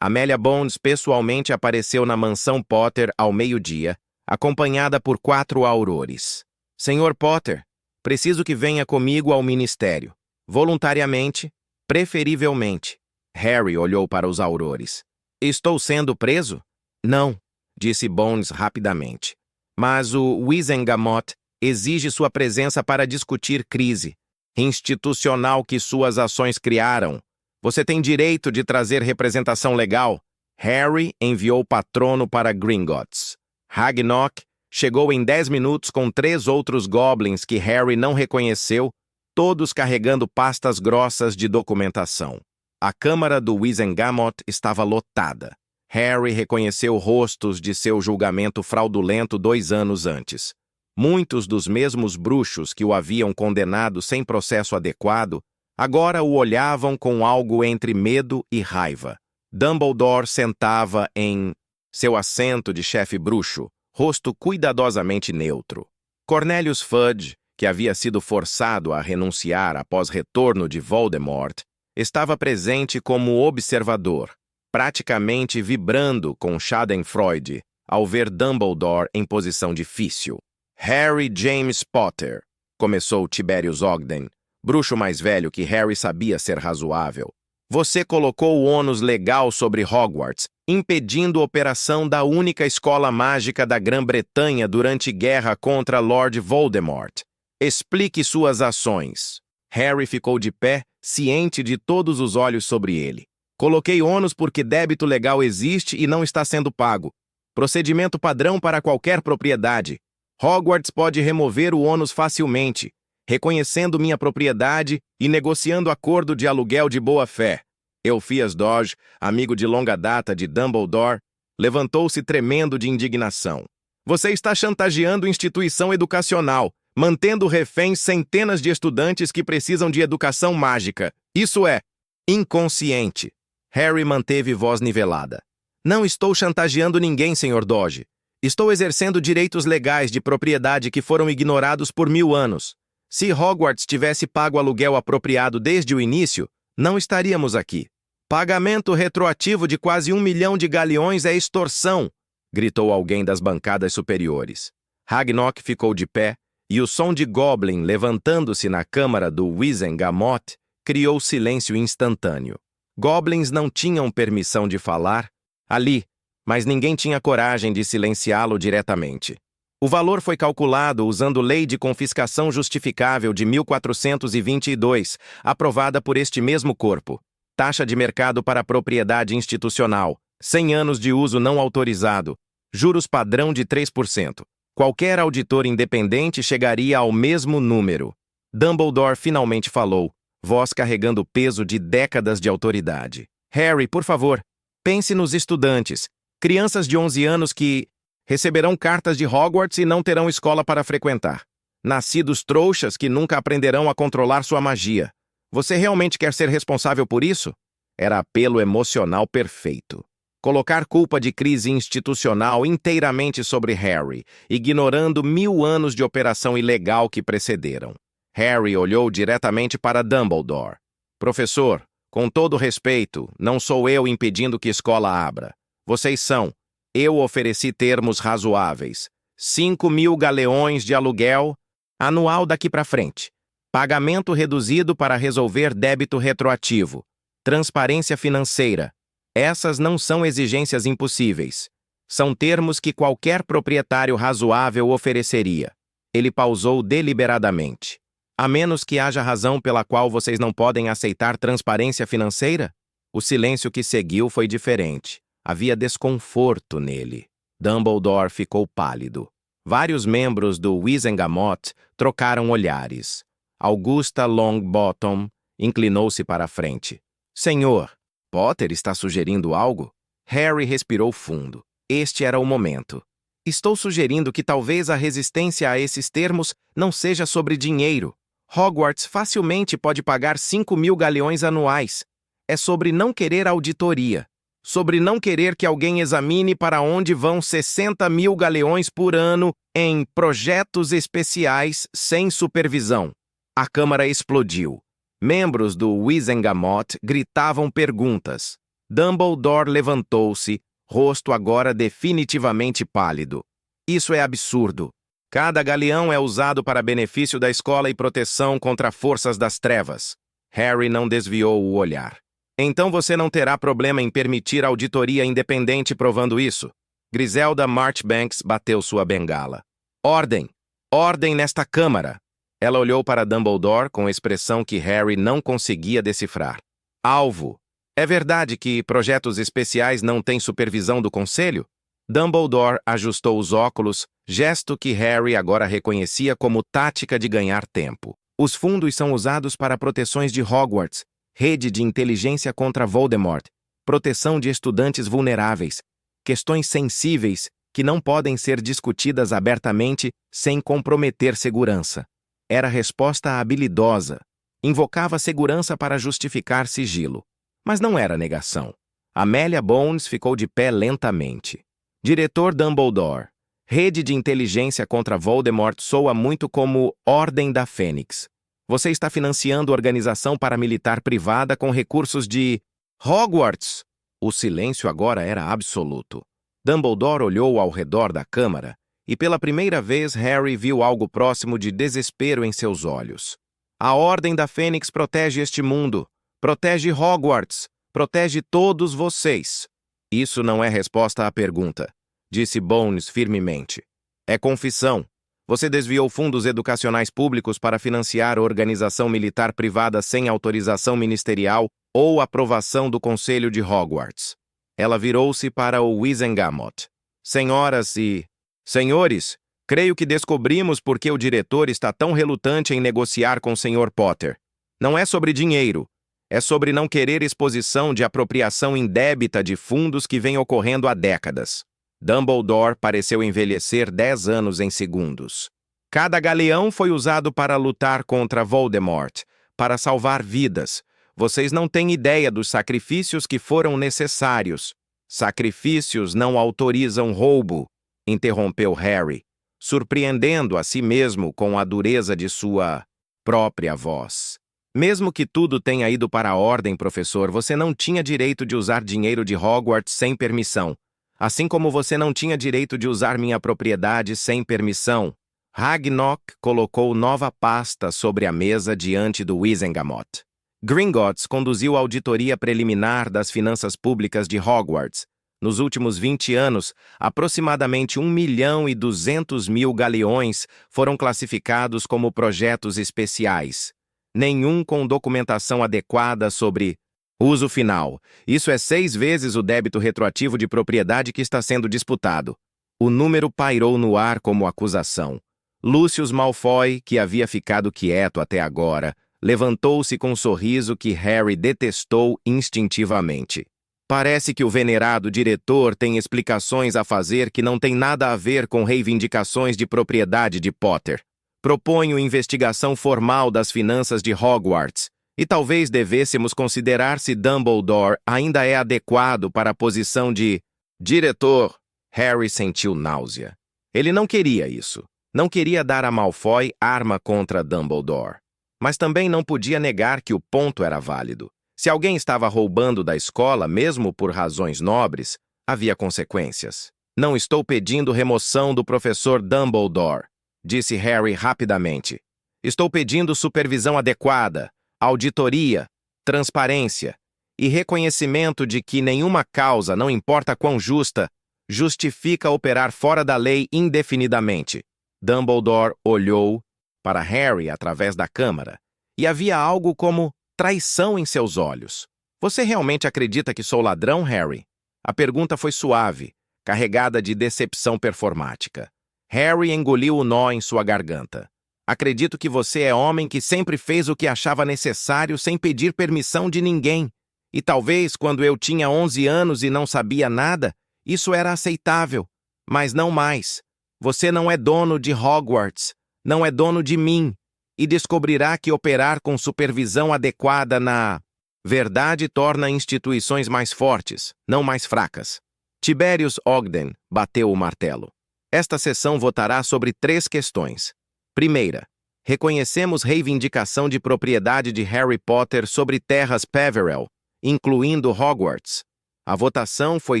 Amélia Bones pessoalmente apareceu na mansão Potter ao meio-dia, acompanhada por 4 aurores. Senhor Potter, preciso que venha comigo ao ministério. Voluntariamente, preferivelmente. Harry olhou para os aurores. Estou sendo preso? Não, disse Bones rapidamente. Mas o Wizengamot exige sua presença para discutir crise institucional que suas ações criaram. Você tem direito de trazer representação legal. Harry enviou o patrono para Gringotts. Ragnok chegou em 10 minutos com 3 outros goblins que Harry não reconheceu, todos carregando pastas grossas de documentação. A câmara do Wizengamot estava lotada. Harry reconheceu rostos de seu julgamento fraudulento 2 anos antes. Muitos dos mesmos bruxos que o haviam condenado sem processo adequado agora o olhavam com algo entre medo e raiva. Dumbledore sentava em seu assento de chefe bruxo, rosto cuidadosamente neutro. Cornelius Fudge, que havia sido forçado a renunciar após retorno de Voldemort, estava presente como observador, praticamente vibrando com Schadenfreude ao ver Dumbledore em posição difícil. Harry James Potter, começou Tiberius Ogden, bruxo mais velho que Harry sabia ser razoável. Você colocou o ônus legal sobre Hogwarts, impedindo a operação da única escola mágica da Grã-Bretanha durante guerra contra Lord Voldemort. Explique suas ações. Harry ficou de pé, ciente de todos os olhos sobre ele. Coloquei ônus porque débito legal existe e não está sendo pago. Procedimento padrão para qualquer propriedade. Hogwarts pode remover o ônus facilmente, reconhecendo minha propriedade e negociando acordo de aluguel de boa-fé. Elphias Dodge, amigo de longa data de Dumbledore, levantou-se tremendo de indignação. Você está chantageando instituição educacional, mantendo reféns centenas de estudantes que precisam de educação mágica. Isso é inconsciente. Harry manteve voz nivelada. Não estou chantageando ninguém, Sr. Dodge. Estou exercendo direitos legais de propriedade que foram ignorados por 1000 anos. Se Hogwarts tivesse pago aluguel apropriado desde o início, não estaríamos aqui. Pagamento retroativo de quase 1 milhão de galeões é extorsão, gritou alguém das bancadas superiores. Ragnok ficou de pé, e o som de Goblin levantando-se na câmara do Wizengamot criou silêncio instantâneo. Goblins não tinham permissão de falar ali, mas ninguém tinha coragem de silenciá-lo diretamente. O valor foi calculado usando Lei de Confiscação Justificável de 1422, aprovada por este mesmo corpo. Taxa de mercado para propriedade institucional, 100 anos de uso não autorizado, juros padrão de 3%. Qualquer auditor independente chegaria ao mesmo número. Dumbledore finalmente falou, voz carregando o peso de décadas de autoridade. Harry, por favor, pense nos estudantes. Crianças de 11 anos que receberão cartas de Hogwarts e não terão escola para frequentar. Nascidos trouxas que nunca aprenderão a controlar sua magia. Você realmente quer ser responsável por isso? Era apelo emocional perfeito. Colocar culpa de crise institucional inteiramente sobre Harry, ignorando 1000 anos de operação ilegal que precederam. Harry olhou diretamente para Dumbledore. Professor, com todo respeito, não sou eu impedindo que escola abra. Vocês são. Eu ofereci termos razoáveis. 5.000 galeões de aluguel anual daqui para frente. Pagamento reduzido para resolver débito retroativo. Transparência financeira. Essas não são exigências impossíveis. São termos que qualquer proprietário razoável ofereceria. Ele pausou deliberadamente. A menos que haja razão pela qual vocês não podem aceitar transparência financeira? O silêncio que seguiu foi diferente. Havia desconforto nele. Dumbledore ficou pálido. Vários membros do Wizengamot trocaram olhares. Augusta Longbottom inclinou-se para a frente. Senhor, Potter está sugerindo algo? Harry respirou fundo. Este era o momento. Estou sugerindo que talvez a resistência a esses termos não seja sobre dinheiro. Hogwarts facilmente pode pagar 5.000 galeões anuais. É sobre não querer auditoria. Sobre não querer que alguém examine para onde vão 60.000 galeões por ano em projetos especiais sem supervisão. A Câmara explodiu. Membros do Wizengamot gritavam perguntas. Dumbledore levantou-se, rosto agora definitivamente pálido. Isso é absurdo. Cada galeão é usado para benefício da escola e proteção contra forças das trevas. Harry não desviou o olhar. Então você não terá problema em permitir auditoria independente provando isso. Griselda Marchbanks bateu sua bengala. Ordem! Ordem nesta Câmara! Ela olhou para Dumbledore com expressão que Harry não conseguia decifrar. Alvo! É verdade que projetos especiais não têm supervisão do Conselho? Dumbledore ajustou os óculos, gesto que Harry agora reconhecia como tática de ganhar tempo. Os fundos são usados para proteções de Hogwarts, rede de inteligência contra Voldemort, proteção de estudantes vulneráveis, questões sensíveis que não podem ser discutidas abertamente sem comprometer segurança. Era resposta habilidosa. Invocava segurança para justificar sigilo. Mas não era negação. Amélia Bones ficou de pé lentamente. Diretor Dumbledore. Rede de inteligência contra Voldemort soa muito como Ordem da Fênix. Você está financiando organização paramilitar privada com recursos de Hogwarts. O silêncio agora era absoluto. Dumbledore olhou ao redor da câmara e pela primeira vez Harry viu algo próximo de desespero em seus olhos. A Ordem da Fênix protege este mundo, protege Hogwarts, protege todos vocês. Isso não é resposta à pergunta, disse Bones firmemente. É confissão. Você desviou fundos educacionais públicos para financiar organização militar privada sem autorização ministerial ou aprovação do Conselho de Hogwarts. Ela virou-se para o Wizengamot. Senhoras e senhores, creio que descobrimos por que o diretor está tão relutante em negociar com o Sr. Potter. Não é sobre dinheiro. É sobre não querer exposição de apropriação indébita de fundos que vem ocorrendo há décadas. Dumbledore pareceu envelhecer 10 anos em segundos. Cada galeão foi usado para lutar contra Voldemort, para salvar vidas. Vocês não têm ideia dos sacrifícios que foram necessários. Sacrifícios não autorizam roubo, interrompeu Harry, surpreendendo a si mesmo com a dureza de sua própria voz. Mesmo que tudo tenha ido para a ordem, professor, você não tinha direito de usar dinheiro de Hogwarts sem permissão. Assim como você não tinha direito de usar minha propriedade sem permissão. Ragnok colocou nova pasta sobre a mesa diante do Wizengamot. Gringotts conduziu a auditoria preliminar das finanças públicas de Hogwarts. Nos últimos 20 anos, aproximadamente 1.200.000 galeões foram classificados como projetos especiais. Nenhum com documentação adequada sobre uso final. Isso é 6 vezes o débito retroativo de propriedade que está sendo disputado. O número pairou no ar como acusação. Lucius Malfoy, que havia ficado quieto até agora, levantou-se com um sorriso que Harry detestou instintivamente. Parece que o venerado diretor tem explicações a fazer que não têm nada a ver com reivindicações de propriedade de Potter. Proponho investigação formal das finanças de Hogwarts, e talvez devêssemos considerar se Dumbledore ainda é adequado para a posição de diretor. Harry sentiu náusea. Ele não queria isso. Não queria dar a Malfoy arma contra Dumbledore. Mas também não podia negar que o ponto era válido. Se alguém estava roubando da escola, mesmo por razões nobres, havia consequências. Não estou pedindo remoção do professor Dumbledore, disse Harry rapidamente. Estou pedindo supervisão adequada, auditoria, transparência e reconhecimento de que nenhuma causa, não importa quão justa, justifica operar fora da lei indefinidamente. Dumbledore olhou para Harry através da câmara e havia algo como traição em seus olhos. Você realmente acredita que sou ladrão, Harry? A pergunta foi suave, carregada de decepção performática. Harry engoliu o nó em sua garganta. Acredito que você é homem que sempre fez o que achava necessário sem pedir permissão de ninguém. E talvez, quando eu tinha 11 anos e não sabia nada, isso era aceitável. Mas não mais. Você não é dono de Hogwarts, não é dono de mim, e descobrirá que operar com supervisão adequada na verdade torna instituições mais fortes, não mais fracas. Tiberius Ogden bateu o martelo. Esta sessão votará sobre 3 questões. Primeira, Reconhecemos reivindicação de propriedade de Harry Potter sobre terras Peverell, incluindo Hogwarts. A votação foi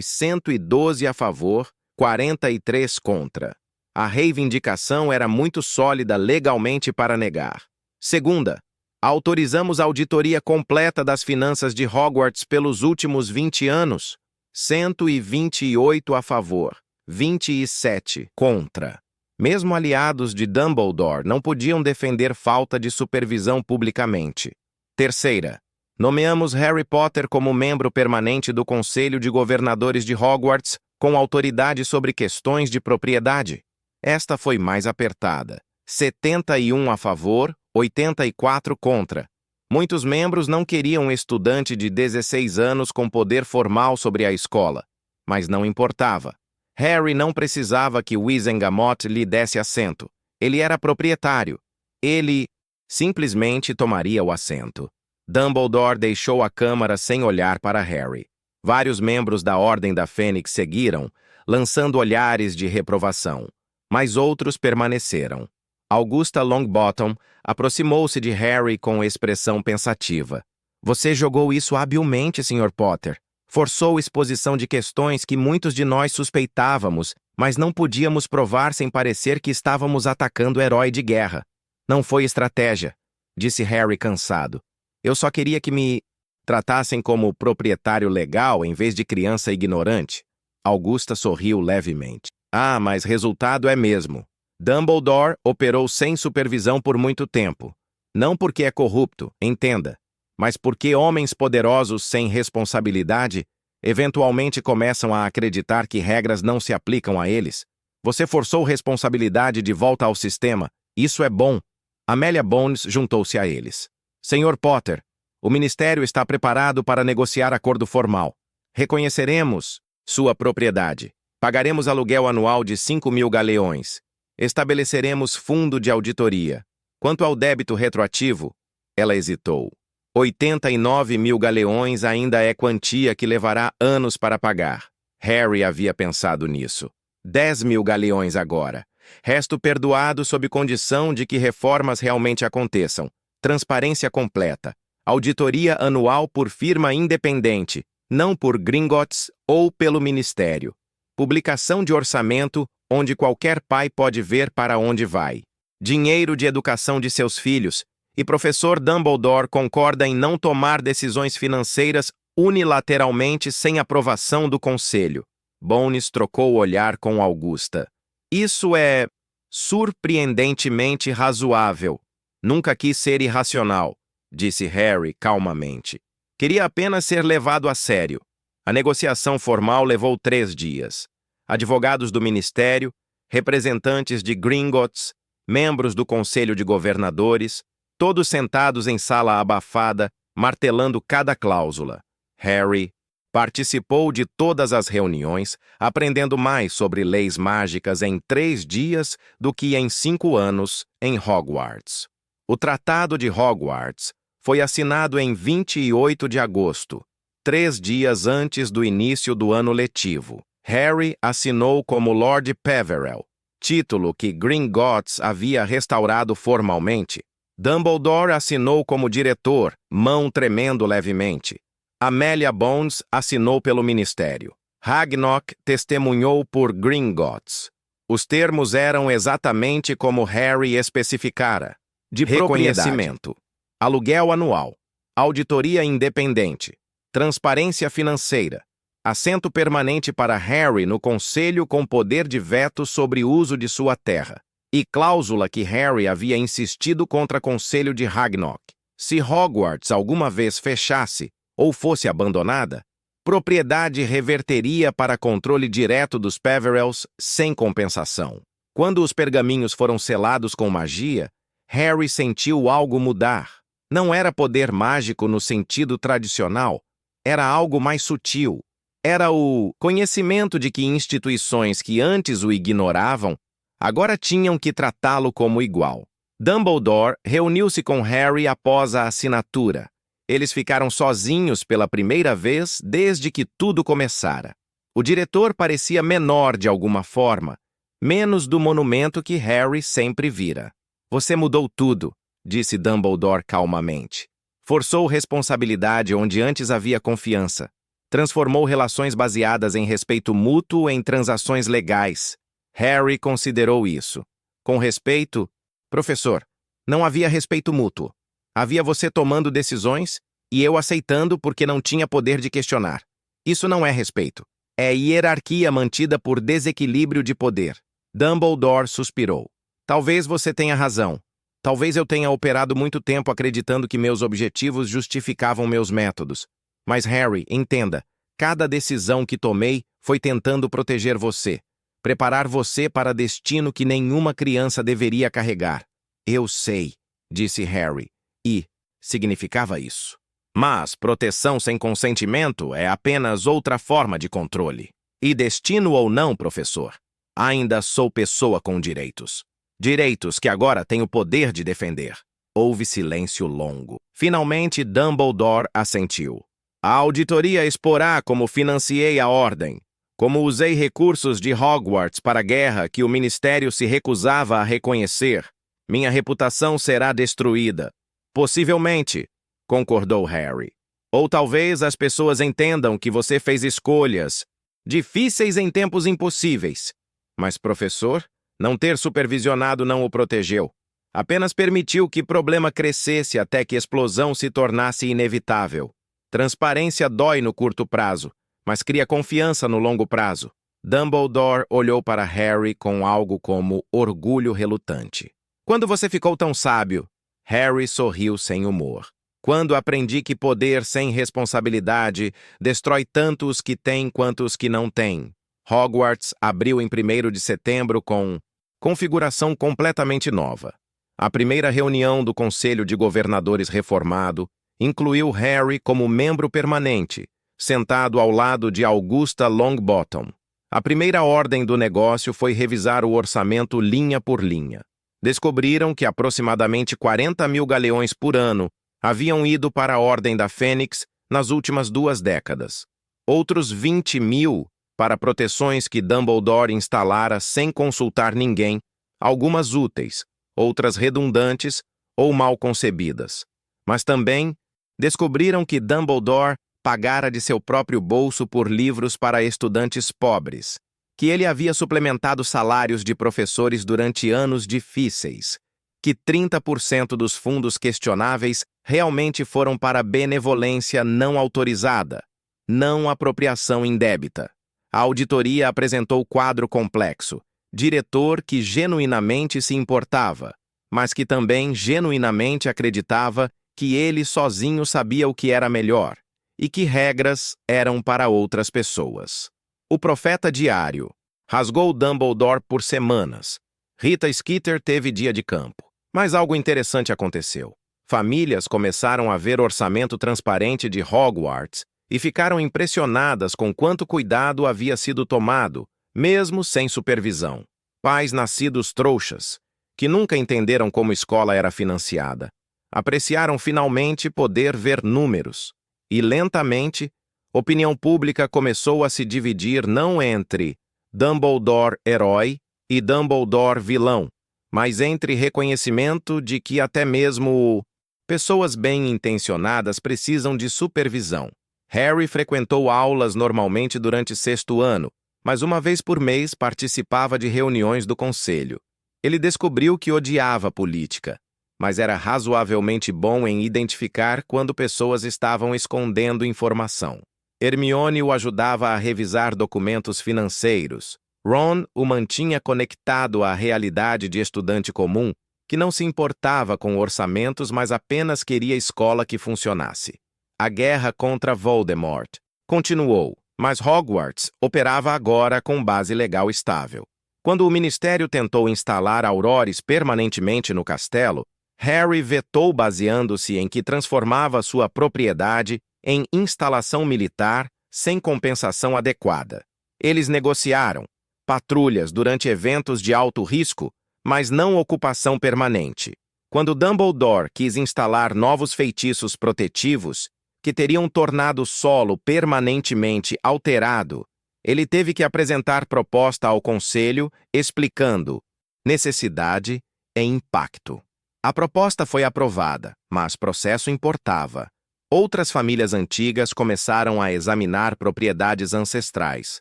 112 a favor, 43 contra. A reivindicação era muito sólida legalmente para negar. Segunda, autorizamos a auditoria completa das finanças de Hogwarts pelos últimos 20 anos. 128 a favor, 27 contra. Mesmo aliados de Dumbledore não podiam defender falta de supervisão publicamente. Terceira, nomeamos Harry Potter como membro permanente do Conselho de Governadores de Hogwarts, com autoridade sobre questões de propriedade. Esta foi mais apertada. 71 a favor, 84 contra. Muitos membros não queriam um estudante de 16 anos com poder formal sobre a escola, mas não importava. Harry não precisava que Wizengamot lhe desse assento. Ele era proprietário. Ele simplesmente tomaria o assento. Dumbledore deixou a câmara sem olhar para Harry. Vários membros da Ordem da Fênix seguiram, lançando olhares de reprovação, mas outros permaneceram. Augusta Longbottom aproximou-se de Harry com expressão pensativa. Você jogou isso habilmente, Sr. Potter. Forçou exposição de questões que muitos de nós suspeitávamos, mas não podíamos provar sem parecer que estávamos atacando o herói de guerra. Não foi estratégia, disse Harry cansado. Eu só queria que me tratassem como proprietário legal em vez de criança ignorante. Augusta sorriu levemente. Ah, mas resultado é mesmo. Dumbledore operou sem supervisão por muito tempo. Não porque é corrupto, entenda, mas porque homens poderosos sem responsabilidade eventualmente começam a acreditar que regras não se aplicam a eles. Você forçou responsabilidade de volta ao sistema. Isso é bom. Amélia Bones juntou-se a eles. Sr. Potter, o Ministério está preparado para negociar acordo formal. Reconheceremos sua propriedade. Pagaremos aluguel anual de 5.000 galeões. Estabeleceremos fundo de auditoria. Quanto ao débito retroativo, ela hesitou. 89.000 galeões ainda é quantia que levará anos para pagar. Harry havia pensado nisso. 10.000 galeões agora. Resto perdoado sob condição de que reformas realmente aconteçam. Transparência completa. Auditoria anual por firma independente, não por Gringotts ou pelo Ministério. Publicação de orçamento, onde qualquer pai pode ver para onde vai. Dinheiro de educação de seus filhos. E professor Dumbledore concorda em não tomar decisões financeiras unilateralmente sem aprovação do Conselho. Bones trocou o olhar com Augusta. Isso é surpreendentemente razoável. Nunca quis ser irracional, disse Harry calmamente. Queria apenas ser levado a sério. A negociação formal levou 3 dias. Advogados do Ministério, representantes de Gringotts, membros do Conselho de Governadores, todos sentados em sala abafada, martelando cada cláusula. Harry participou de todas as reuniões, aprendendo mais sobre leis mágicas em 3 dias do que em 5 anos em Hogwarts. O Tratado de Hogwarts foi assinado em 28 de agosto, 3 dias antes do início do ano letivo. Harry assinou como Lord Peverell, título que Gringotts havia restaurado formalmente. Dumbledore assinou como diretor, mão tremendo levemente. Amélia Bones assinou pelo Ministério. Ragnok testemunhou por Gringotts. Os termos eram exatamente como Harry especificara. De reconhecimento, aluguel anual, auditoria independente, transparência financeira, assento permanente para Harry no Conselho com poder de veto sobre o uso de sua terra. E cláusula que Harry havia insistido contra o Conselho de Ragnok. Se Hogwarts alguma vez fechasse ou fosse abandonada, propriedade reverteria para controle direto dos Peverells sem compensação. Quando os pergaminhos foram selados com magia, Harry sentiu algo mudar. Não era poder mágico no sentido tradicional, era algo mais sutil. Era o conhecimento de que instituições que antes o ignoravam agora tinham que tratá-lo como igual. Dumbledore reuniu-se com Harry após a assinatura. Eles ficaram sozinhos pela primeira vez desde que tudo começara. O diretor parecia menor de alguma forma, menos do monumento que Harry sempre vira. Você mudou tudo, disse Dumbledore calmamente. Forçou responsabilidade onde antes havia confiança. Transformou relações baseadas em respeito mútuo em transações legais. Harry considerou isso. Com respeito, professor, não havia respeito mútuo. Havia você tomando decisões e eu aceitando porque não tinha poder de questionar. Isso não é respeito. É hierarquia mantida por desequilíbrio de poder. Dumbledore suspirou. Talvez você tenha razão. Talvez eu tenha operado muito tempo acreditando que meus objetivos justificavam meus métodos. Mas, Harry, entenda, cada decisão que tomei foi tentando proteger você, preparar você para destino que nenhuma criança deveria carregar. Eu sei, disse Harry, e significava isso. Mas proteção sem consentimento é apenas outra forma de controle. E destino ou não, professor, ainda sou pessoa com direitos. Direitos que agora tenho o poder de defender. Houve silêncio longo. Finalmente, Dumbledore assentiu. A auditoria exporá como financiei a ordem, como usei recursos de Hogwarts para a guerra que o Ministério se recusava a reconhecer. Minha reputação será destruída. Possivelmente, concordou Harry. Ou talvez as pessoas entendam que você fez escolhas difíceis em tempos impossíveis. Mas, professor, não ter supervisionado não o protegeu. Apenas permitiu que o problema crescesse até que a explosão se tornasse inevitável. Transparência dói no curto prazo, mas cria confiança no longo prazo. Dumbledore olhou para Harry com algo como orgulho relutante. Quando você ficou tão sábio? Harry sorriu sem humor. Quando aprendi que poder sem responsabilidade destrói tanto os que têm quanto os que não têm. Hogwarts abriu em 1º de setembro com configuração completamente nova. A primeira reunião do Conselho de Governadores reformado incluiu Harry como membro permanente, sentado ao lado de Augusta Longbottom. A primeira ordem do negócio foi revisar o orçamento linha por linha. Descobriram que aproximadamente 40.000 galeões por ano haviam ido para a Ordem da Fênix nas últimas 2 décadas. Outros 20.000 para proteções que Dumbledore instalara sem consultar ninguém, algumas úteis, outras redundantes ou mal concebidas. Mas também descobriram que Dumbledore pagara de seu próprio bolso por livros para estudantes pobres, que ele havia suplementado salários de professores durante anos difíceis, que 30% dos fundos questionáveis realmente foram para benevolência não autorizada, não apropriação indébita. A auditoria apresentou quadro complexo, diretor que genuinamente se importava, mas que também genuinamente acreditava que ele sozinho sabia o que era melhor e que regras eram para outras pessoas. O profeta diário rasgou Dumbledore por semanas. Rita Skeeter teve dia de campo. Mas algo interessante aconteceu. Famílias começaram a ver orçamento transparente de Hogwarts e ficaram impressionadas com quanto cuidado havia sido tomado, mesmo sem supervisão. Pais nascidos trouxas, que nunca entenderam como escola era financiada, apreciaram finalmente poder ver números. E lentamente, opinião pública começou a se dividir não entre Dumbledore herói e Dumbledore vilão, mas entre reconhecimento de que até mesmo pessoas bem-intencionadas precisam de supervisão. Harry frequentou aulas normalmente durante 6º ano, mas uma vez por mês participava de reuniões do conselho. Ele descobriu que odiava política, mas era razoavelmente bom em identificar quando pessoas estavam escondendo informação. Hermione o ajudava a revisar documentos financeiros. Ron o mantinha conectado à realidade de estudante comum, que não se importava com orçamentos, mas apenas queria escola que funcionasse. A guerra contra Voldemort continuou, mas Hogwarts operava agora com base legal estável. Quando o Ministério tentou instalar Aurores permanentemente no castelo, Harry vetou baseando-se em que transformava sua propriedade em instalação militar sem compensação adequada. Eles negociaram patrulhas durante eventos de alto risco, mas não ocupação permanente. Quando Dumbledore quis instalar novos feitiços protetivos, que teriam tornado o solo permanentemente alterado, ele teve que apresentar proposta ao conselho explicando necessidade e impacto. A proposta foi aprovada, mas processo importava. Outras famílias antigas começaram a examinar propriedades ancestrais.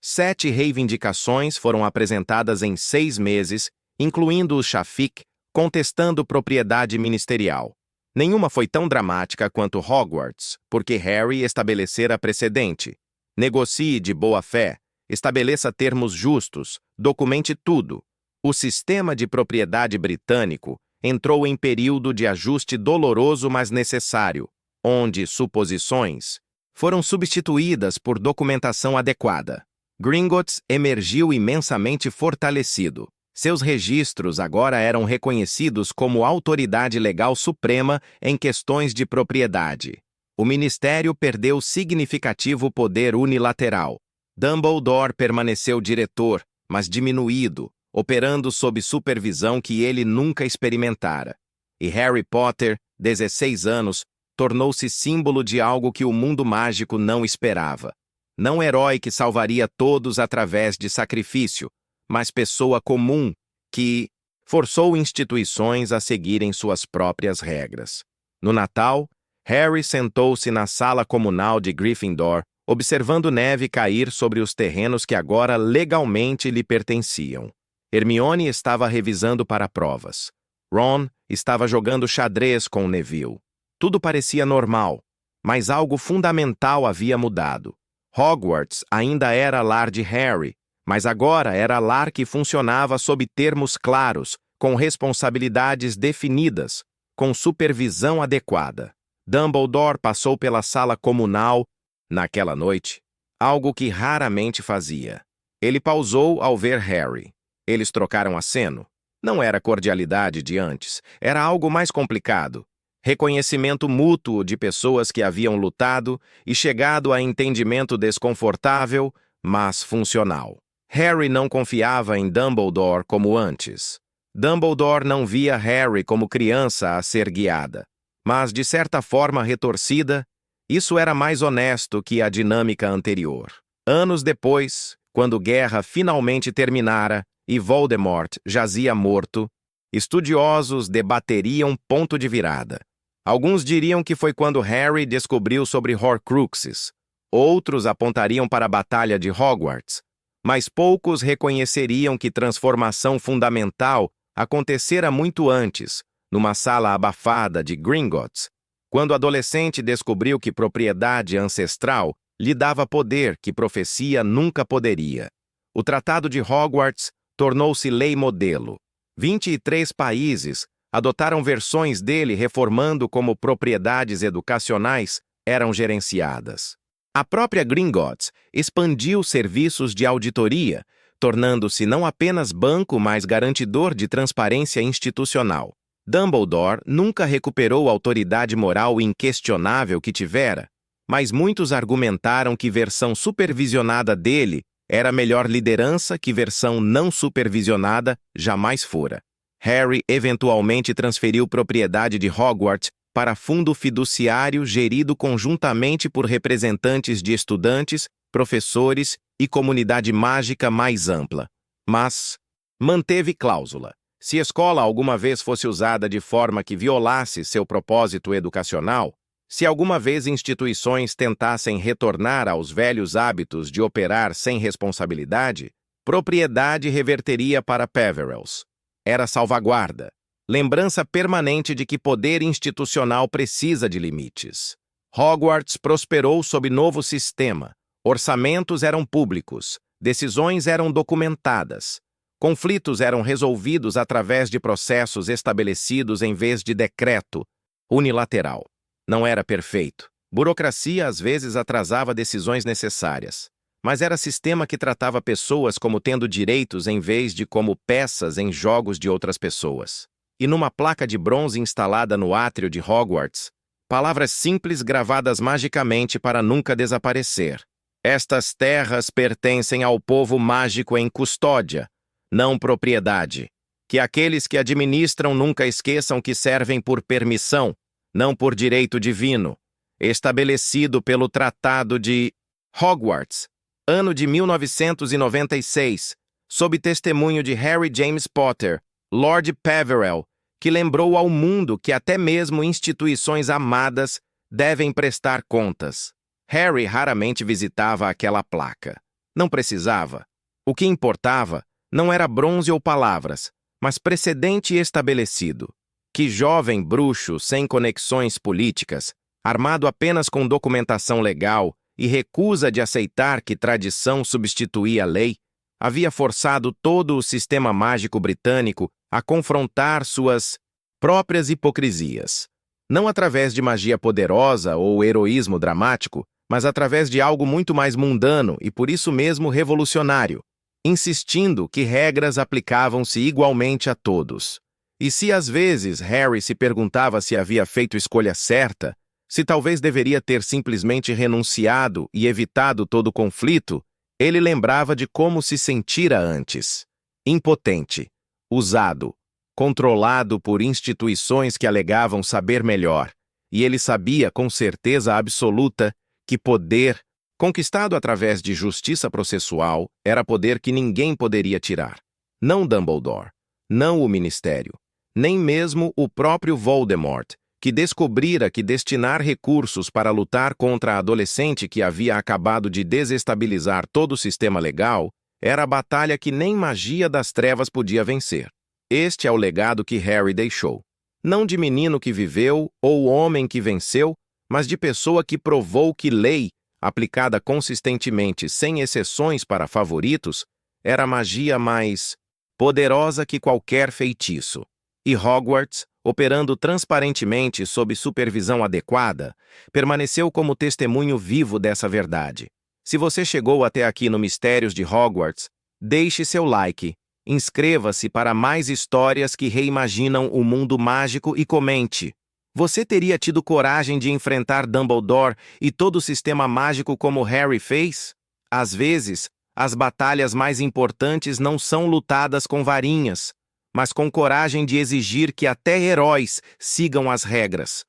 7 reivindicações foram apresentadas em 6 meses, incluindo o Shafik, contestando propriedade ministerial. Nenhuma foi tão dramática quanto Hogwarts, porque Harry estabelecera precedente. Negocie de boa fé, estabeleça termos justos, documente tudo. O sistema de propriedade britânico entrou em período de ajuste doloroso, mas necessário, onde suposições foram substituídas por documentação adequada. Gringotts emergiu imensamente fortalecido. Seus registros agora eram reconhecidos como autoridade legal suprema em questões de propriedade. O ministério perdeu significativo poder unilateral. Dumbledore permaneceu diretor, mas diminuído, operando sob supervisão que ele nunca experimentara. E Harry Potter, 16 anos, tornou-se símbolo de algo que o mundo mágico não esperava. Não herói que salvaria todos através de sacrifício, mas pessoa comum que forçou instituições a seguirem suas próprias regras. No Natal, Harry sentou-se na sala comunal de Gryffindor, observando neve cair sobre os terrenos que agora legalmente lhe pertenciam. Hermione estava revisando para provas. Ron estava jogando xadrez com Neville. Tudo parecia normal, mas algo fundamental havia mudado. Hogwarts ainda era lar de Harry, mas agora era lar que funcionava sob termos claros, com responsabilidades definidas, com supervisão adequada. Dumbledore passou pela sala comunal naquela noite, algo que raramente fazia. Ele pausou ao ver Harry. Eles trocaram aceno. Não era cordialidade de antes, era algo mais complicado. Reconhecimento mútuo de pessoas que haviam lutado e chegado a entendimento desconfortável, mas funcional. Harry não confiava em Dumbledore como antes. Dumbledore não via Harry como criança a ser guiada. Mas, de certa forma retorcida, isso era mais honesto que a dinâmica anterior. Anos depois, quando guerra finalmente terminara e Voldemort jazia morto, estudiosos debateriam ponto de virada. Alguns diriam que foi quando Harry descobriu sobre Horcruxes. Outros apontariam para a Batalha de Hogwarts. Mas poucos reconheceriam que transformação fundamental acontecera muito antes, numa sala abafada de Gringotts, quando o adolescente descobriu que propriedade ancestral lhe dava poder que profecia nunca poderia. O Tratado de Hogwarts tornou-se lei modelo. 23 países adotaram versões dele reformando como propriedades educacionais eram gerenciadas. A própria Gringotts expandiu serviços de auditoria, tornando-se não apenas banco, mas garantidor de transparência institucional. Dumbledore nunca recuperou a autoridade moral inquestionável que tivera, mas muitos argumentaram que versão supervisionada dele era melhor liderança que versão não supervisionada jamais fora. Harry eventualmente transferiu propriedade de Hogwarts para fundo fiduciário gerido conjuntamente por representantes de estudantes, professores e comunidade mágica mais ampla. Mas manteve cláusula. Se a escola alguma vez fosse usada de forma que violasse seu propósito educacional, se alguma vez instituições tentassem retornar aos velhos hábitos de operar sem responsabilidade, propriedade reverteria para Peverells. Era salvaguarda, lembrança permanente de que poder institucional precisa de limites. Hogwarts prosperou sob novo sistema. Orçamentos eram públicos, decisões eram documentadas. Conflitos eram resolvidos através de processos estabelecidos em vez de decreto unilateral. Não era perfeito. Burocracia às vezes atrasava decisões necessárias. Mas era sistema que tratava pessoas como tendo direitos em vez de como peças em jogos de outras pessoas. E numa placa de bronze instalada no átrio de Hogwarts, palavras simples gravadas magicamente para nunca desaparecer. Estas terras pertencem ao povo mágico em custódia, não propriedade. Que aqueles que administram nunca esqueçam que servem por permissão, não por direito divino. Estabelecido pelo Tratado de Hogwarts, ano de 1996, sob testemunho de Harry James Potter, Lord Peverell, que lembrou ao mundo que até mesmo instituições amadas devem prestar contas. Harry raramente visitava aquela placa. Não precisava. O que importava não era bronze ou palavras, mas precedente estabelecido. Que jovem bruxo sem conexões políticas, armado apenas com documentação legal e recusa de aceitar que tradição substituía a lei, havia forçado todo o sistema mágico britânico a confrontar suas próprias hipocrisias. Não através de magia poderosa ou heroísmo dramático, mas através de algo muito mais mundano e por isso mesmo revolucionário, insistindo que regras aplicavam-se igualmente a todos. E se às vezes Harry se perguntava se havia feito escolha certa, se talvez deveria ter simplesmente renunciado e evitado todo o conflito, ele lembrava de como se sentira antes. Impotente, usado, controlado por instituições que alegavam saber melhor, e ele sabia com certeza absoluta que poder, conquistado através de justiça processual, era poder que ninguém poderia tirar. Não Dumbledore, não o Ministério, nem mesmo o próprio Voldemort, que descobrira que destinar recursos para lutar contra a adolescente que havia acabado de desestabilizar todo o sistema legal era a batalha que nem magia das trevas podia vencer. Este é o legado que Harry deixou. Não de menino que viveu ou homem que venceu, mas de pessoa que provou que lei, aplicada consistentemente sem exceções para favoritos, era a magia mais poderosa que qualquer feitiço. E Hogwarts, operando transparentemente sob supervisão adequada, permaneceu como testemunho vivo dessa verdade. Se você chegou até aqui no Mistérios de Hogwarts, deixe seu like, inscreva-se para mais histórias que reimaginam o mundo mágico e comente. Você teria tido coragem de enfrentar Dumbledore e todo o sistema mágico como Harry fez? Às vezes, as batalhas mais importantes não são lutadas com varinhas, mas com coragem de exigir que até heróis sigam as regras.